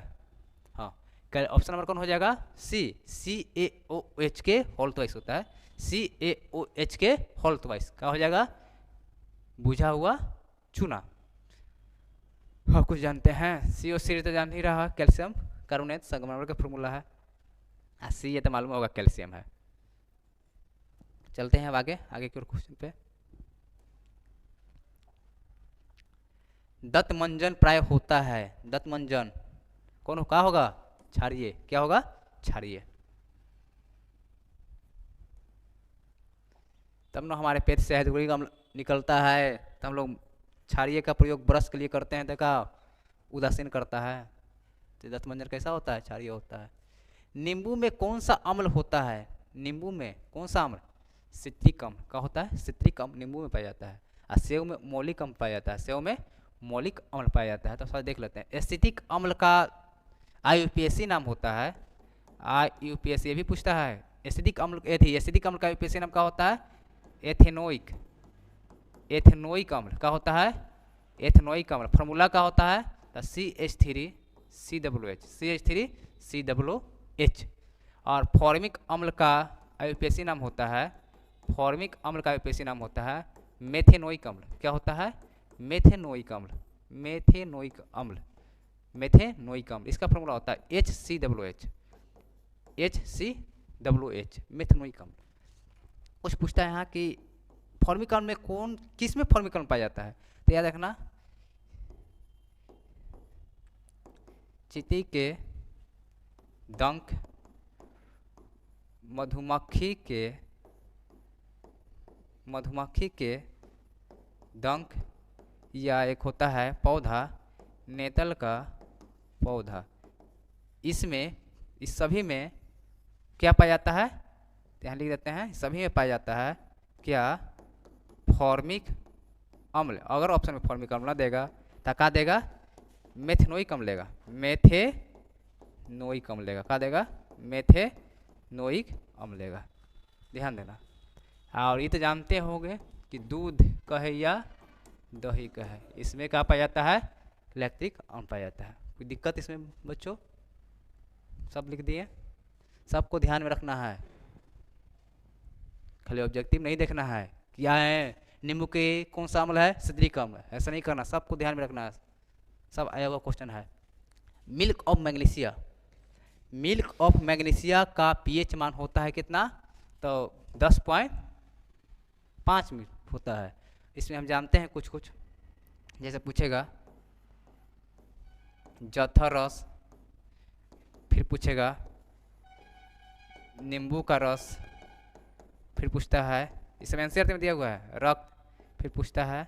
हाँ, ऑप्शन नंबर कौन हो जाएगा, सी, CaOH के होल ट्वाइस होता है, CaOH के होल ट्वाइस क्या हो जाएगा, बुझा हुआ चूना। हाँ कुछ जानते हैं, CO3 तो जान ही रहा, कैल्शियम कार्बोनेट संगमरमर का फॉर्मूला है, सी ये तो मालूम होगा कैल्शियम है। चलते हैं अब आगे की ओर क्वेश्चन पे, दंतमंजन प्राय होता है, दंतमंजन कौन क्या होगा, क्षारीय, क्या होगा, क्षारीय, तब ना हमारे पेट से हाइड्रोक्लोरिक अम्ल निकलता है, तो हम लोग क्षारीय का प्रयोग ब्रश के लिए करते हैं, तो क्या उदासीन करता है, तो दंतमंजन कैसा होता है, क्षारीय होता है। नींबू में कौन सा अम्ल होता है, नींबू में कौन सा अम्ल, सिट्रिक अम्ल, क्या होता है, सिट्रिक अम्ल नींबू में पाया जाता है, और सेव में मौलिक अम्ल पाया जाता है, सेव में मौलिक अम्ल पाया जाता है। तो साथ देख लेते हैं, एसिटिक अम्ल का IUPAC नाम होता है, IUPAC ये भी पूछता है, एसिडिक अम्ल एसिडिक अम्ल का यूपीएससी नाम क्या होता है? एथेनोइक। एथेनोइक अम्ल क्या होता है? एथेनोइक अम्ल। फार्मूला क्या होता है? CH3COOH, CH3COOH। और फॉर्मिक अम्ल का यूपीएससी नाम होता है, फॉर्मिक अम्ल का यूपीएससी नाम होता है मेथेनोइक अम्ल। क्या होता है? मेथेनोइक अम्ल। मेथेनोइक अम्ल, मेथेनोइक अम्ल। इसका फॉर्मूला होता है HCOOH, HCOOH, मेथेनोइक अम्ल। कुछ पूछता है यहाँ कि फॉर्मिक अम्ल में किस में फॉर्मिक अम्ल पाया जाता है? तो याद रखना, चींटी के डंक, मधुमक्खी के डंक, या एक होता है पौधा नेतल का पौधा, इस सभी में क्या पाया जाता है? यहाँ लिख देते हैं, सभी में पाया जाता है क्या? फॉर्मिक अम्ल। अगर ऑप्शन में फॉर्मिक अम्ल ना देगा तो क्या देगा? मेथेनोइक अम्ल लेगा, मेथेनोइक अम्ल लेगा। क्या देगा? मेथेनोइक अम्ल लेगा, ध्यान देना। और ये तो जानते होंगे कि दूध का है या दही का है, इसमें क्या पाया जाता है? लैक्टिक अम्ल पाया जाता है। कोई दिक्कत इसमें बच्चों? सब लिख दिए? सबको ध्यान में रखना है, खाली ऑब्जेक्टिव नहीं देखना है क्या है नींबू के कौन सा अम्ल है? सिट्रिक अम्ल। ऐसा नहीं करना, सबको ध्यान में रखना है, सब आया हुआ क्वेश्चन है। Milk of magnesia, milk of magnesia का पीएच मान होता है कितना? तो 10.5 होता है। इसमें हम जानते हैं कुछ, जैसे पूछेगा जथर रस, फिर पूछेगा नींबू का रस, फिर पूछता है, इसमें एनसीईआरटी में दिया हुआ है रक्त, फिर पूछता है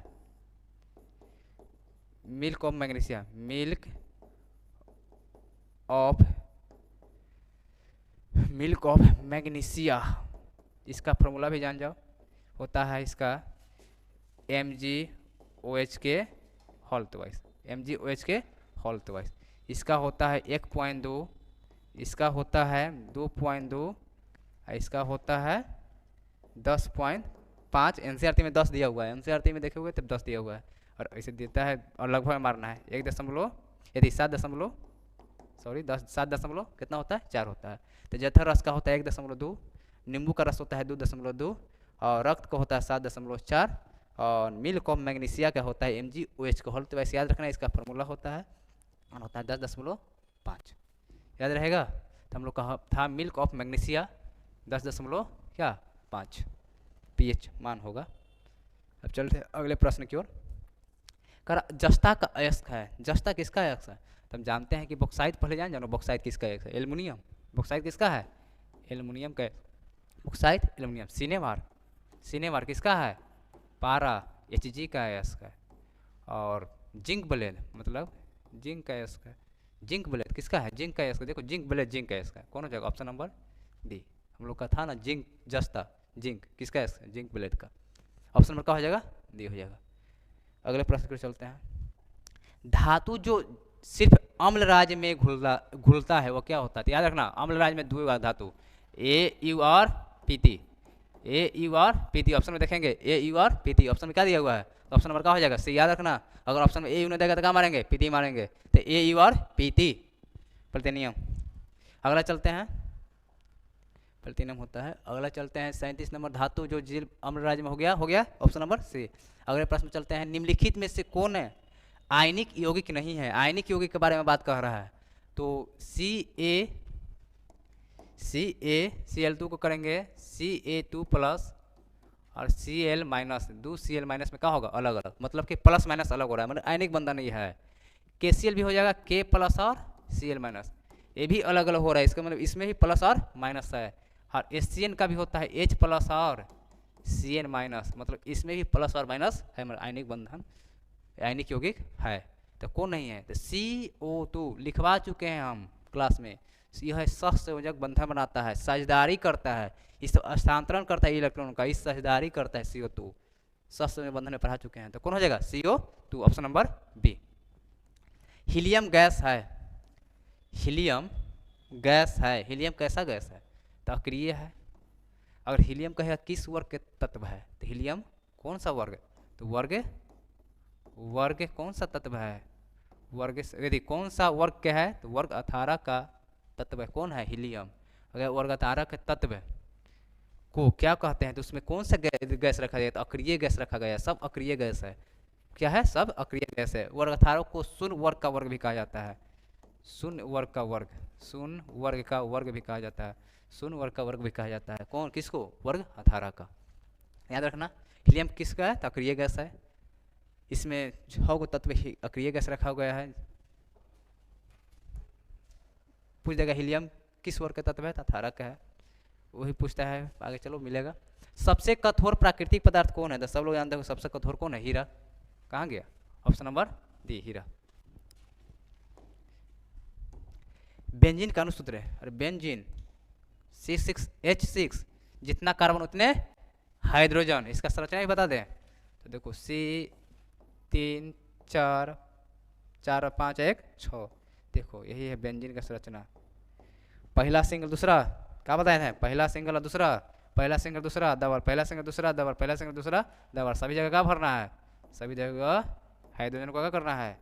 milk of magnesia, milk of magnesia, इसका फॉर्मूला भी जान जाओ, होता है इसका MgOH के होल ट्वाइस, MgOH के होल ट्वाइस। इसका होता है 1.2, इसका होता है 2.2, इसका होता है 10.5। एनसीईआरटी में 10 दिया हुआ है, एनसीईआरटी में देखे हुए तब 10 दिया हुआ है, और ऐसे देता है और लगभग मारना है 7 कितना होता है? 4 होता है। तो जथर रस का होता है 1.2, नींबू का रस होता है 2.2, और रक्त का होता है 7.4, और मिल्क ऑफ मैग्नीशिया का होता है MgOH का होल। तो वैसे याद रखना, इसका फार्मूला होता है 10.5, याद रहेगा। तो हम लोग का था मिल्क ऑफ मैग्नीशिया 10.5 pH मान होगा। अब चलते हैं अगले प्रश्न की ओर। जस्ता का अयस्क है, जस्ता किसका अयस्क है? तो हम जानते हैं कि बॉक्साइट, पहले जानो बॉक्साइट किसका अयस्क है? एल्युमिनियम। बॉक्साइट किसका है? एल्युमिनियम का। Bauxite aluminium. सिनेमार किसका है? पारा, Hg का अयस्क है। और जिंक ब्लेड, मतलब जिंक का अयस्क है। जिंक ब्लेड किसका है? जिंक का अयस्क। देखो जिंक ब्लेड जिंक का अयस्क है, कौन हो जाएगा? Option number D. हम लोग का था ना जिंक जस्ता, जिंक किसका अयस्क है? जिंक ब्लेड का। ऑप्शन नंबर क्या हो जाएगा? डी हो जाएगा। अगले प्रश्न पर चलते हैं। धातु जो सिर्फ अम्ल राज्य में घुलता है वो क्या होता है? तो याद रखना, अम्ल राज्य में 2 धातु AU और PT, AU और PT। ऑप्शन में देखेंगे AU और PT, ऑप्शन में क्या दिया हुआ है? तो ऑप्शन नंबर क्या हो जाएगा? सी। याद रखना, अगर ऑप्शन में AU नहीं देगा तो क्या मारेंगे? PT मारेंगे। तो AU और PT प्लैटिनम। अगला चलते हैं, प्लैटिनम होता है। अगला चलते हैं 37 नंबर, धातु जो जिल अम्ल राज्य में हो गया ऑप्शन नंबर सी। अगले प्रश्न चलते हैं, निम्नलिखित में से कौन है आयनिक यौगिक नहीं है? आयनिक यौगिक के बारे में बात कर रहा है। तो Cl2 को करेंगे Ca2 प्लस और Cl माइनस, 2 Cl माइनस में क्या होगा? अलग अलग, मतलब कि प्लस माइनस अलग हो रहा है, मतलब आयनिक बंधन नहीं है। KCl भी हो जाएगा K प्लस और Cl माइनस, ये भी अलग अलग हो रहा है, इसका मतलब इसमें भी प्लस और माइनस है। और HCN का भी होता है H प्लस और Cn माइनस, मतलब इसमें भी प्लस और माइनस है, मतलब आयनिक बंधन, आयनिक यौगिक है। तो कौन नहीं है? तो CO2 लिखवा चुके हैं हम क्लास में। यह सहसंयोजक बंधन बनाता है, साझेदारी करता है, इस स्थानांतरण करता है इलेक्ट्रॉन का, इस साझेदारी करता है CO2, सहसंयोजक बंधन में पढ़ा चुके हैं। तो कौन हो जाएगा? CO2, option number B. Helium gas है, हीलियम गैस है, हीलियम कैसा गैस है? तो अक्रिय है, अगर हीलियम कहेगा किस वर्ग के तत्व है, तो हीलियम कौन सा वर्ग, तो हीलियम कौन सा वर्ग, तो वर्ग कौन सा तत्व है, वर्ग यदि कौन सा वर्ग के है तो वर्ग 18 का तत्व है, कौन है, हीलियम। अगर वर्ग 18 के तत्व को क्या कहते हैं, तो उसमें कौन सा गैस रखा गया, तो अक्रिय गैस रखा गया, सब अक्रिय गैस है, क्या है, सब अक्रिय गैस है। वर्ग 18 को शून्य वर्ग का वर्ग भी कहा जाता है, शून्य वर्ग का वर्ग, शून्य वर्ग का वर्ग भी कहा जाता है, शून्य वर्ग का वर्ग भी कहा जाता है, कौन, किसको, वर्ग 18 का। याद रखना हीलियम किसका है, तो अक्रिय गैस है, इसमें 6 को तत्व अक्रिय गैस रखा गया है। पूछ देगा हीलियम किस वर्ग का तत्व है, तो 18 का है, वही पूछता है, आगे चलो मिलेगा। सबसे कठोर प्राकृतिक पदार्थ कौन है, तो सब लोग जानते हो सबसे कठोर कौन है, हीरा। कहाँ गया, ऑप्शन नंबर डी, हीरा। बेंजीन का अनुसूत्र है, अरे बेंजीन C6H6, जितना कार्बन उतने हाइड्रोजन, इसका संरचना भी बता दें, तो देखो C3 4 4 5 1 6, देखो यही है बेंजीन का संरचना। पहला सिंगल दूसरा क्या बताए थे, पहला सिंगल और दूसरा, पहला सिंगल दूसरा डबल, पहला सिंगल दूसरा डबल, पहला सिंगल दूसरा डबल, सभी जगह क्या भरना है, सभी जगह हाइड्रोजन को क्या करना है,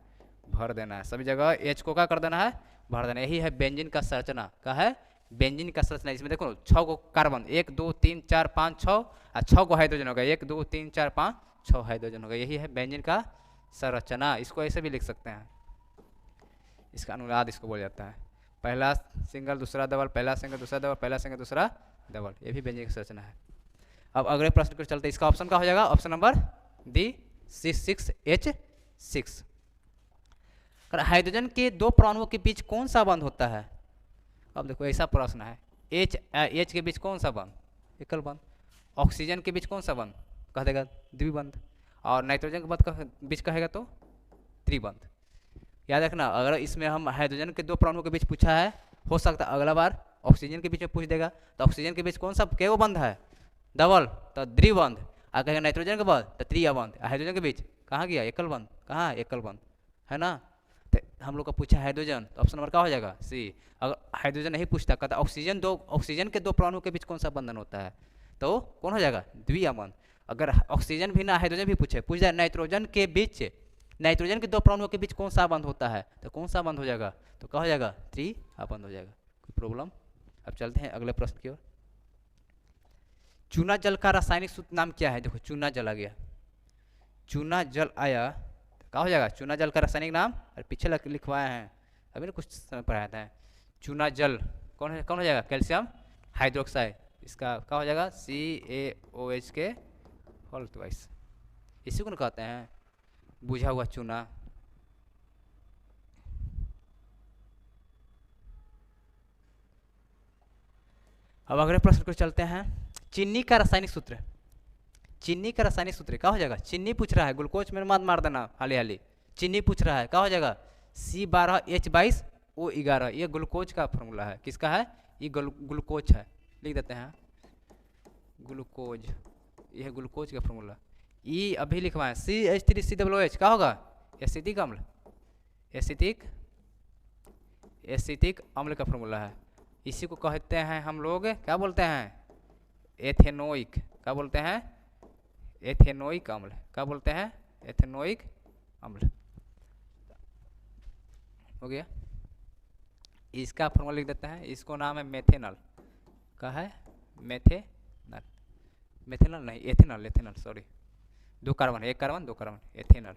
भर देना है, सभी जगह H को क्या कर देना है, भर देना। यही है बेंजीन का संरचना, क्या है, बेंजीन का संरचना। इसमें देखो 6 को कार्बन, 1 2 3 4 5 6, और 6 को हाइड्रोजन होगा, 1 2 3 4 5 6 हाइड्रोजन होगा, यही है बेंजीन का संरचना। इसको ऐसे भी लिख सकते हैं, इसका अनुनाद इसको बोला जाता है, पहला सिंगल दूसरा डबल, पहला सिंगल दूसरा डबल, पहला सिंगल दूसरा डबल, ये भी बेंजीन की संरचना है। अब अगले प्रश्न को चलते, इसका ऑप्शन क्या हो जाएगा, option number D C6H6। Hydrogen के दो परमाणुओं के बीच कौन सा बंध होता है, अब देखो ऐसा प्रश्न है, H के बीच कौन सा बंध, एकल बंध। ऑक्सीजन के बीच कौन सा बंध, कह देगा द्विबंध, और नाइट्रोजन के बीच कहेगा तो त्रिबंध। याद रखना, अगर इसमें हम हाइड्रोजन के दो परमाणुओं के बीच पूछा है, हो सकता है अगला बार ऑक्सीजन के बीच में पूछ देगा, तो ऑक्सीजन के बीच कौन सा क्या बंध है, डबल, तो द्विबंध। अगर कहेगा नाइट्रोजन के बाद तो त्रिबंध, हाइड्रोजन के बीच कहाँ गया, एकल बंध, कहाँ एकल बंध है ना। तो हम लोग का पूछा हाइड्रोजन, तो ऑप्शन नंबर क्या हो जाएगा, सी। अगर हाइड्रोजन नहीं पूछता, कहता ऑक्सीजन के दो परमाणुओं के बीच कौन सा बंधन होता है, तो कौन हो जाएगा, द्विबंध। अगर ऑक्सीजन भी ना हाइड्रोजन भी पूछ जाए, नाइट्रोजन के बीच, नाइट्रोजन के दो परमाणुओं के बीच कौन सा बंध होता है, तो कौन सा बंध हो जाएगा, तो क्या हो जाएगा, त्रिबंध हो जाएगा। कोई प्रॉब्लम। अब चलते हैं अगले प्रश्न की ओर। चूना जल का रासायनिक सूत्र नाम क्या है, देखो चूना जल आ गया, चूना जल आया, तो क्या हो जाएगा, चूना जल का रासायनिक नाम, अरे पीछे लिखवाए हैं, अभी ना कुछ समय पढ़ाया था। चूना जल कौन हो जाएगा, कैल्शियम हाइड्रोक्साइड, इसका क्या हो जाएगा, CaOH के होल ट्वाइस, इसी को कहते हैं बुझा हुआ चूना। अब अगले प्रश्न को चलते हैं, चीनी का रासायनिक सूत्र, चीनी का रासायनिक सूत्र क्या हो जाएगा, चीनी पूछ रहा है, ग्लूकोज में मत मार देना हाली हाली, चीनी पूछ रहा है, क्या हो जाएगा, C12H22O11, ये ग्लूकोज का फॉर्मूला है, किसका है, ये ग्लूकोज है, लिख देते हैं ग्लूकोज, ये है ग्लूकोज का फॉर्मूला। ये अभी लिखवाएं, CH3COOH क्या होगा, एसिटिक अम्ल, एसिटिक अम्ल का फॉर्मूला है। इसी को कहते हैं हम लोग, क्या बोलते हैं, एथेनोइक, क्या बोलते हैं, एथेनोइक अम्ल, क्या बोलते हैं, एथेनोइक अम्ल। हो गया, इसका फॉर्मूला लिख देते हैं, इसको नाम है मेथेनॉल, क्या है, मेथेनॉल नहीं, ethanol sorry, 2 carbon, 1 carbon 2 carbon, ethanol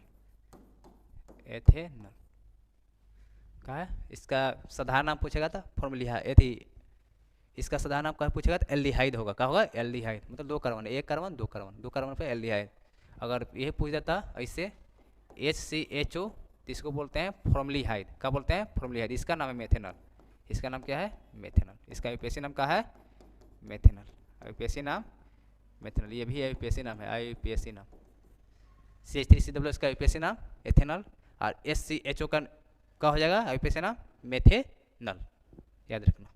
क्या है, इसका साधारण नाम पूछेगा था फॉर्मूला एथी, इसका साधारण नाम क्या पूछेगा तो एल्डिहाइड होगा, क्या होगा, एल्डिहाइड, मतलब 2 कार्बन, 1 कार्बन 2 कार्बन, 2 कार्बन पे एल्डिहाइड। अगर ये पूछ देता ऐसे HCHO, तो इसको बोलते हैं फॉर्मलिहाइड, क्या बोलते हैं, फॉर्मलिहाइड, इसका नाम है मेथेनॉल, इसका नाम क्या है, मेथेनॉल, इसका यूपीएससी नाम क्या है, मेथेनॉल, यूपीएससी नाम मेथेनॉल, ये भी यूपीएससी नाम है, IUPAC नाम। CH3COOH इसका यूपीएससी नाम एथेनॉल, और SCHO का क्या हो जाएगा यूपीएससी नाम, मेथेनॉल, याद रखना।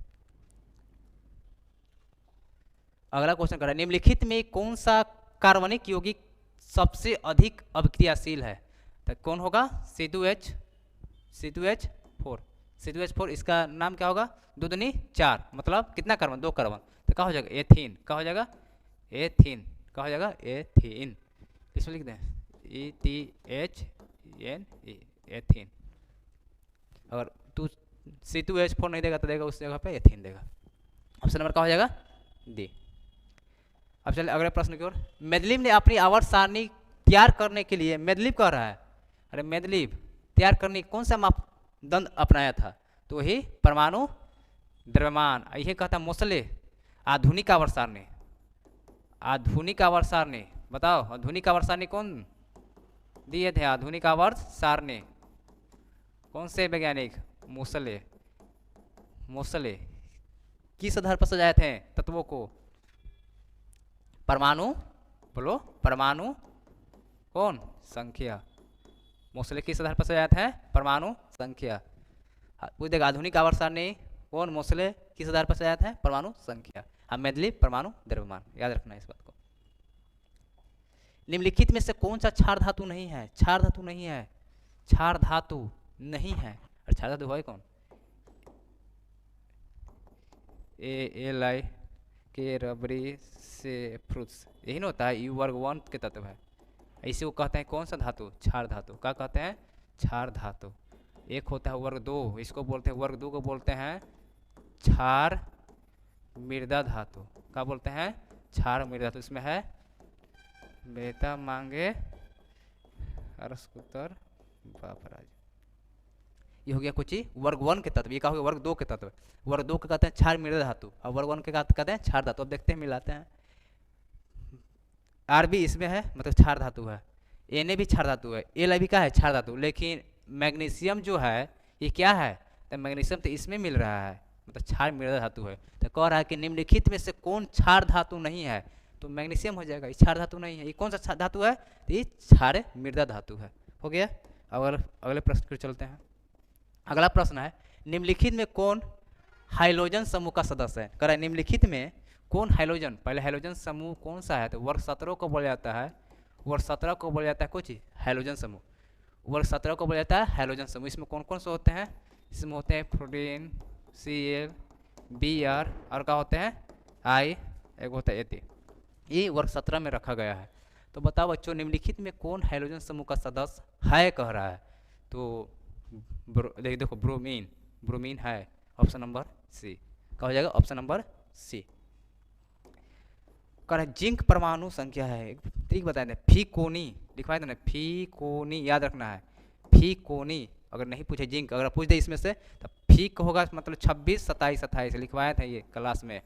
अगला क्वेश्चन कर रहा है, निम्नलिखित में कौन सा कार्बनिक यौगिक सबसे अधिक अभिक्रियाशील है, तो कौन होगा, C2H4, इसका नाम क्या होगा, 2 दूनी 4, मतलब कितना कार्बन, 2 कार्बन, तो क्या हो जाएगा एथीन, क्या हो जाएगा एथीन, क्या हो जाएगा एथीन। इसमें लिख दें ETHNE एथीन। अगर टू C2H4 नहीं देगा तो देगा उस जगह पे एथीन देगा। ऑप्शन नंबर क्या हो जाएगा डी। अब चलिए अगले प्रश्न की ओर। मेदलीब ने अपनी आवर्त सारणी तैयार करने के लिए, मेदलीब कह रहा है, अरे मेदलीब तैयार करने कौन सा मापदंड अपनाया था? तो वही परमाणु द्रव्यमान। यही कहता है मोसले आधुनिक आवर्त सारणी। आधुनिक आवर्त सारणी बताओ, आधुनिक आवर्त सारणी कौन दिए थे? आधुनिक आवर्त सारणी कौन से वैज्ञानिक? मोसले। मोसले किस आधार पर सजाए थे तत्वों को? परमाणु, बोलो परमाणु कौन संख्या। मोसले किस आधार पर सजाया था? परमाणु संख्या। पूछ देगा आधुनिक आवर्त सारणी कौन? मोसले किस आधार पर सजाया था? परमाणु संख्या। अब मेदलीब परमाणु द्रव्यमान, याद रखना इस बात को। निम्नलिखित में से कौन सा क्षार धातु नहीं है? क्षार धातु नहीं है, क्षार धातु नहीं है। और क्षार धातु है कौन? Al के रबरी से फ्रूट्स, यही ना होता है, यू वर्ग 1 के तत्व है। इसी को कहते हैं कौन सा धातु? क्षार धातु। क्या कहते हैं? क्षार धातु। एक होता है वर्ग 2, इसको बोलते हैं वर्ग 2 को बोलते हैं क्षार मृदा धातु। क्या बोलते हैं? क्षार मृदा धातु। इसमें है बेटा मांगे अरस्कुतर बापराज। ये हो गया कुछ ही वर्ग 1 के तत्व। ये क्या हो गया? वर्ग 2 के तत्व। वर्ग 2 के कहते हैं क्षार मृदा धातु और वर्ग 1 के कहते हैं क्षार धातु। अब देखते हैं मिलाते हैं। आर भी इसमें है, मतलब क्षार धातु है। Na भी क्षार धातु है। Al भी क्या है? क्षार धातु। लेकिन मैग्नीशियम जो है ये क्या है? तो मैग्नीशियम तो इसमें मिल रहा है, मतलब क्षार मृदा धातु है। तो कह रहा है कि निम्नलिखित में से कौन क्षार धातु नहीं है? तो मैग्नीशियम हो जाएगा। ये क्षार धातु नहीं है। ये कौन सा धातु है? तो ये क्षार मृदा धातु है। हो गया। और अगले प्रश्न पर चलते हैं। अगला प्रश्न है निम्नलिखित में कौन हाइड्रोजन समूह का सदस्य है? कह रहा है निम्नलिखित में कौन हाइड्रोजन, पहले हाइड्रोजन समूह कौन सा है? तो वर्ग 17 को बोला जाता है, वर्ग 17 को बोला जाता है कुछ हाइड्रोजन समूह। वर्ग 17 को बोला जाता है हाइड्रोजन समूह। इसमें कौन कौन से होते हैं? इसमें होते हैं प्रोटीन, Cl, Br और क्या होते हैं I, एक होता है एटी। ये वर्ग 17 में रखा गया है। तो बताओ बच्चों निम्नलिखित में कौन हाइड्रोजन समूह का सदस्य है? कह रहा है तो देखो ब्रोमीन, ब्रोमीन है। Option number C. क्या हो जाएगा? Option number C. कह रहा है जिंक परमाणु संख्या है, तरीक बताए थे, फीकोनी लिखवाए थे ना, फीकोनी याद रखना है। फीकोनी अगर नहीं पूछे जिंक, अगर पूछ दे इसमें से तो फीक होगा, मतलब 26, 27, 28 लिखवाए थे ये क्लास में।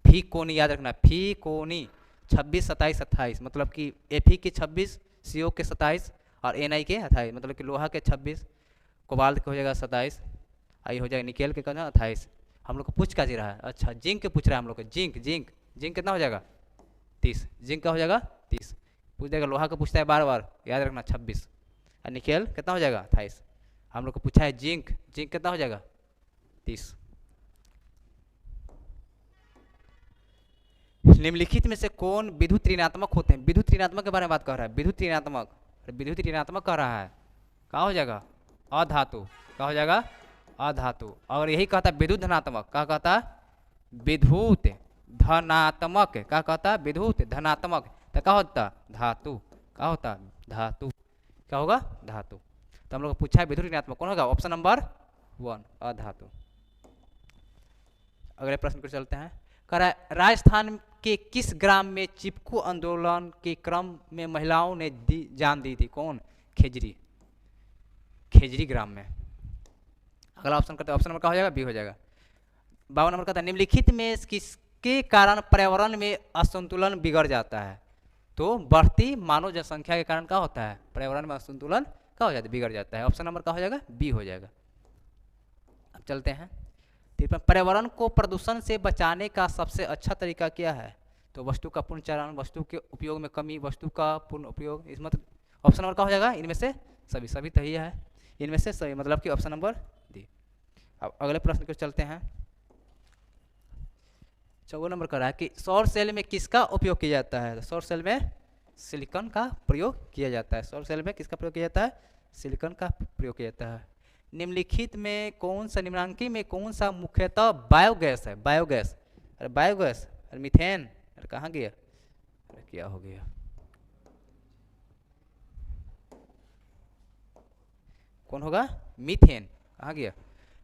फीकोनी याद रखना, फीकोनी 26, 27, 28 मतलब कि Fe के 26, CO के 27 और Na के 28, मतलब कि लोहा के 26, कोबाल्ट के हो जाएगा 27, आई हो जाएगा निकेल के कहना 28। हम लोग को पूछ क्या जी रहा है? अच्छा जिंक के पूछ रहा है हम लोग को। जिंक जिंक जिंक कितना हो जाएगा? 30। जिंक का हो जाएगा 30। पूछ देगा लोहा का पूछता है बार बार, याद रखना 26। और निकेल कितना हो जाएगा? 28। हम लोग को पूछा है जिंक, जिंक कितना हो जाएगा? 30। निम्नलिखित में से कौन विद्युत ऋणात्मक होते हैं? विद्युत ऋणात्मक के बारे में बात कर रहा है। विद्युत ऋणात्मक, विद्युत ऋणात्मक कर रहा है, क्या हो जाएगा? अधातु। क्या हो जाएगा? अधातु। और यही कहता है विद्युत धनात्मक, क्या कहता है? विद्युत धनात्मक। क्या कहता है? विद्युत धनात्मक। तो क्या होता? धातु। क्या होता? धातु। क्या होगा? धातु। तो हम लोग को पूछा है विद्युत ऋणात्मक कौन होगा? Option number 1 अधातु। अगले प्रश्न पर चलते हैं। कह रहा है राजस्थान के किस ग्राम में चिपकू आंदोलन के क्रम में महिलाओं ने जान दी थी? कौन? खेजरी। खेजरी ग्राम में। अगला ऑप्शन करते हैं, ऑप्शन नंबर क्या हो जाएगा? बी हो जाएगा। 52 नंबर कहता है निम्नलिखित में किसके कारण पर्यावरण में असंतुलन बिगड़ जाता है? तो बढ़ती मानव जनसंख्या के कारण क्या होता है? पर्यावरण में असंतुलन क्या हो जाता है? बिगड़ जाता है। ऑप्शन नंबर क्या हो जाएगा? बी हो जाएगा। अब चलते हैं। पर्यावरण को प्रदूषण से बचाने का सबसे अच्छा तरीका क्या है? तो वस्तु का पुनर्चरण, वस्तु के उपयोग में कमी, वस्तु का पूर्ण उपयोग। इस मतलब ऑप्शन नंबर क्या हो जाएगा? इनमें से सभी, सभी तो ही है इनमें से सभी, मतलब कि ऑप्शन नंबर डी। अब अगले प्रश्न को चलते हैं। 54 नंबर कर रहा है कि सौर सेल में किसका उपयोग किया जाता है? सौर सेल में सिलिकॉन का प्रयोग किया जाता है। सौर सेल में किसका प्रयोग किया जाता है? सिलिकॉन का प्रयोग किया जाता है। निम्नलिखित में कौन सा, निम्नांकित में कौन सा मुख्यतः बायोगैस है? बायोगैस, अरे बायोगैस अरे मीथेन, अरे कहाँ गया, अरे क्या हो गया, कौन होगा, मीथेन, कहाँ गया,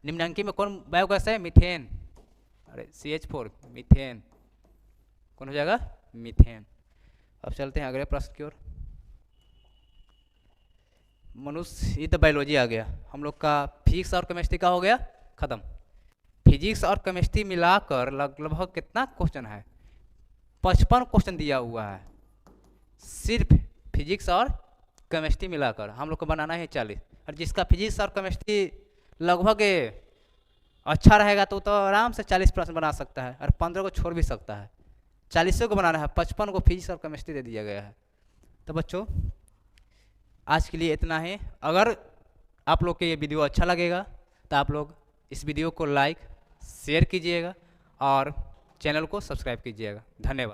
निम्नांकी में कौन बायोगैस है, मीथेन, अरे CH4 मीथेन, कौन हो जाएगा, मीथेन। अब चलते हैं अगले प्रश्न की ओर। मनुष्य, ये तो बायोलॉजी आ गया, हम लोग का फिजिक्स और केमिस्ट्री का हो गया खत्म। फिजिक्स और केमिस्ट्री मिलाकर लगभग कितना क्वेश्चन है, 55 क्वेश्चन दिया हुआ है, सिर्फ फिजिक्स और केमिस्ट्री मिलाकर हम लोग को बनाना है 40। और जिसका फिजिक्स और केमिस्ट्री लगभग अच्छा रहेगा तो आराम से 40 प्रश्न बना सकता है, और 15 को छोड़ भी सकता है। 40 को बनाना है, 55 को फिजिक्स और केमिस्ट्री दे दिया गया है। तो बच्चों आज के लिए इतना ही। अगर आप लोग के ये वीडियो अच्छा लगेगा तो आप लोग इस वीडियो को लाइक शेयर कीजिएगा और चैनल को सब्सक्राइब कीजिएगा। धन्यवाद।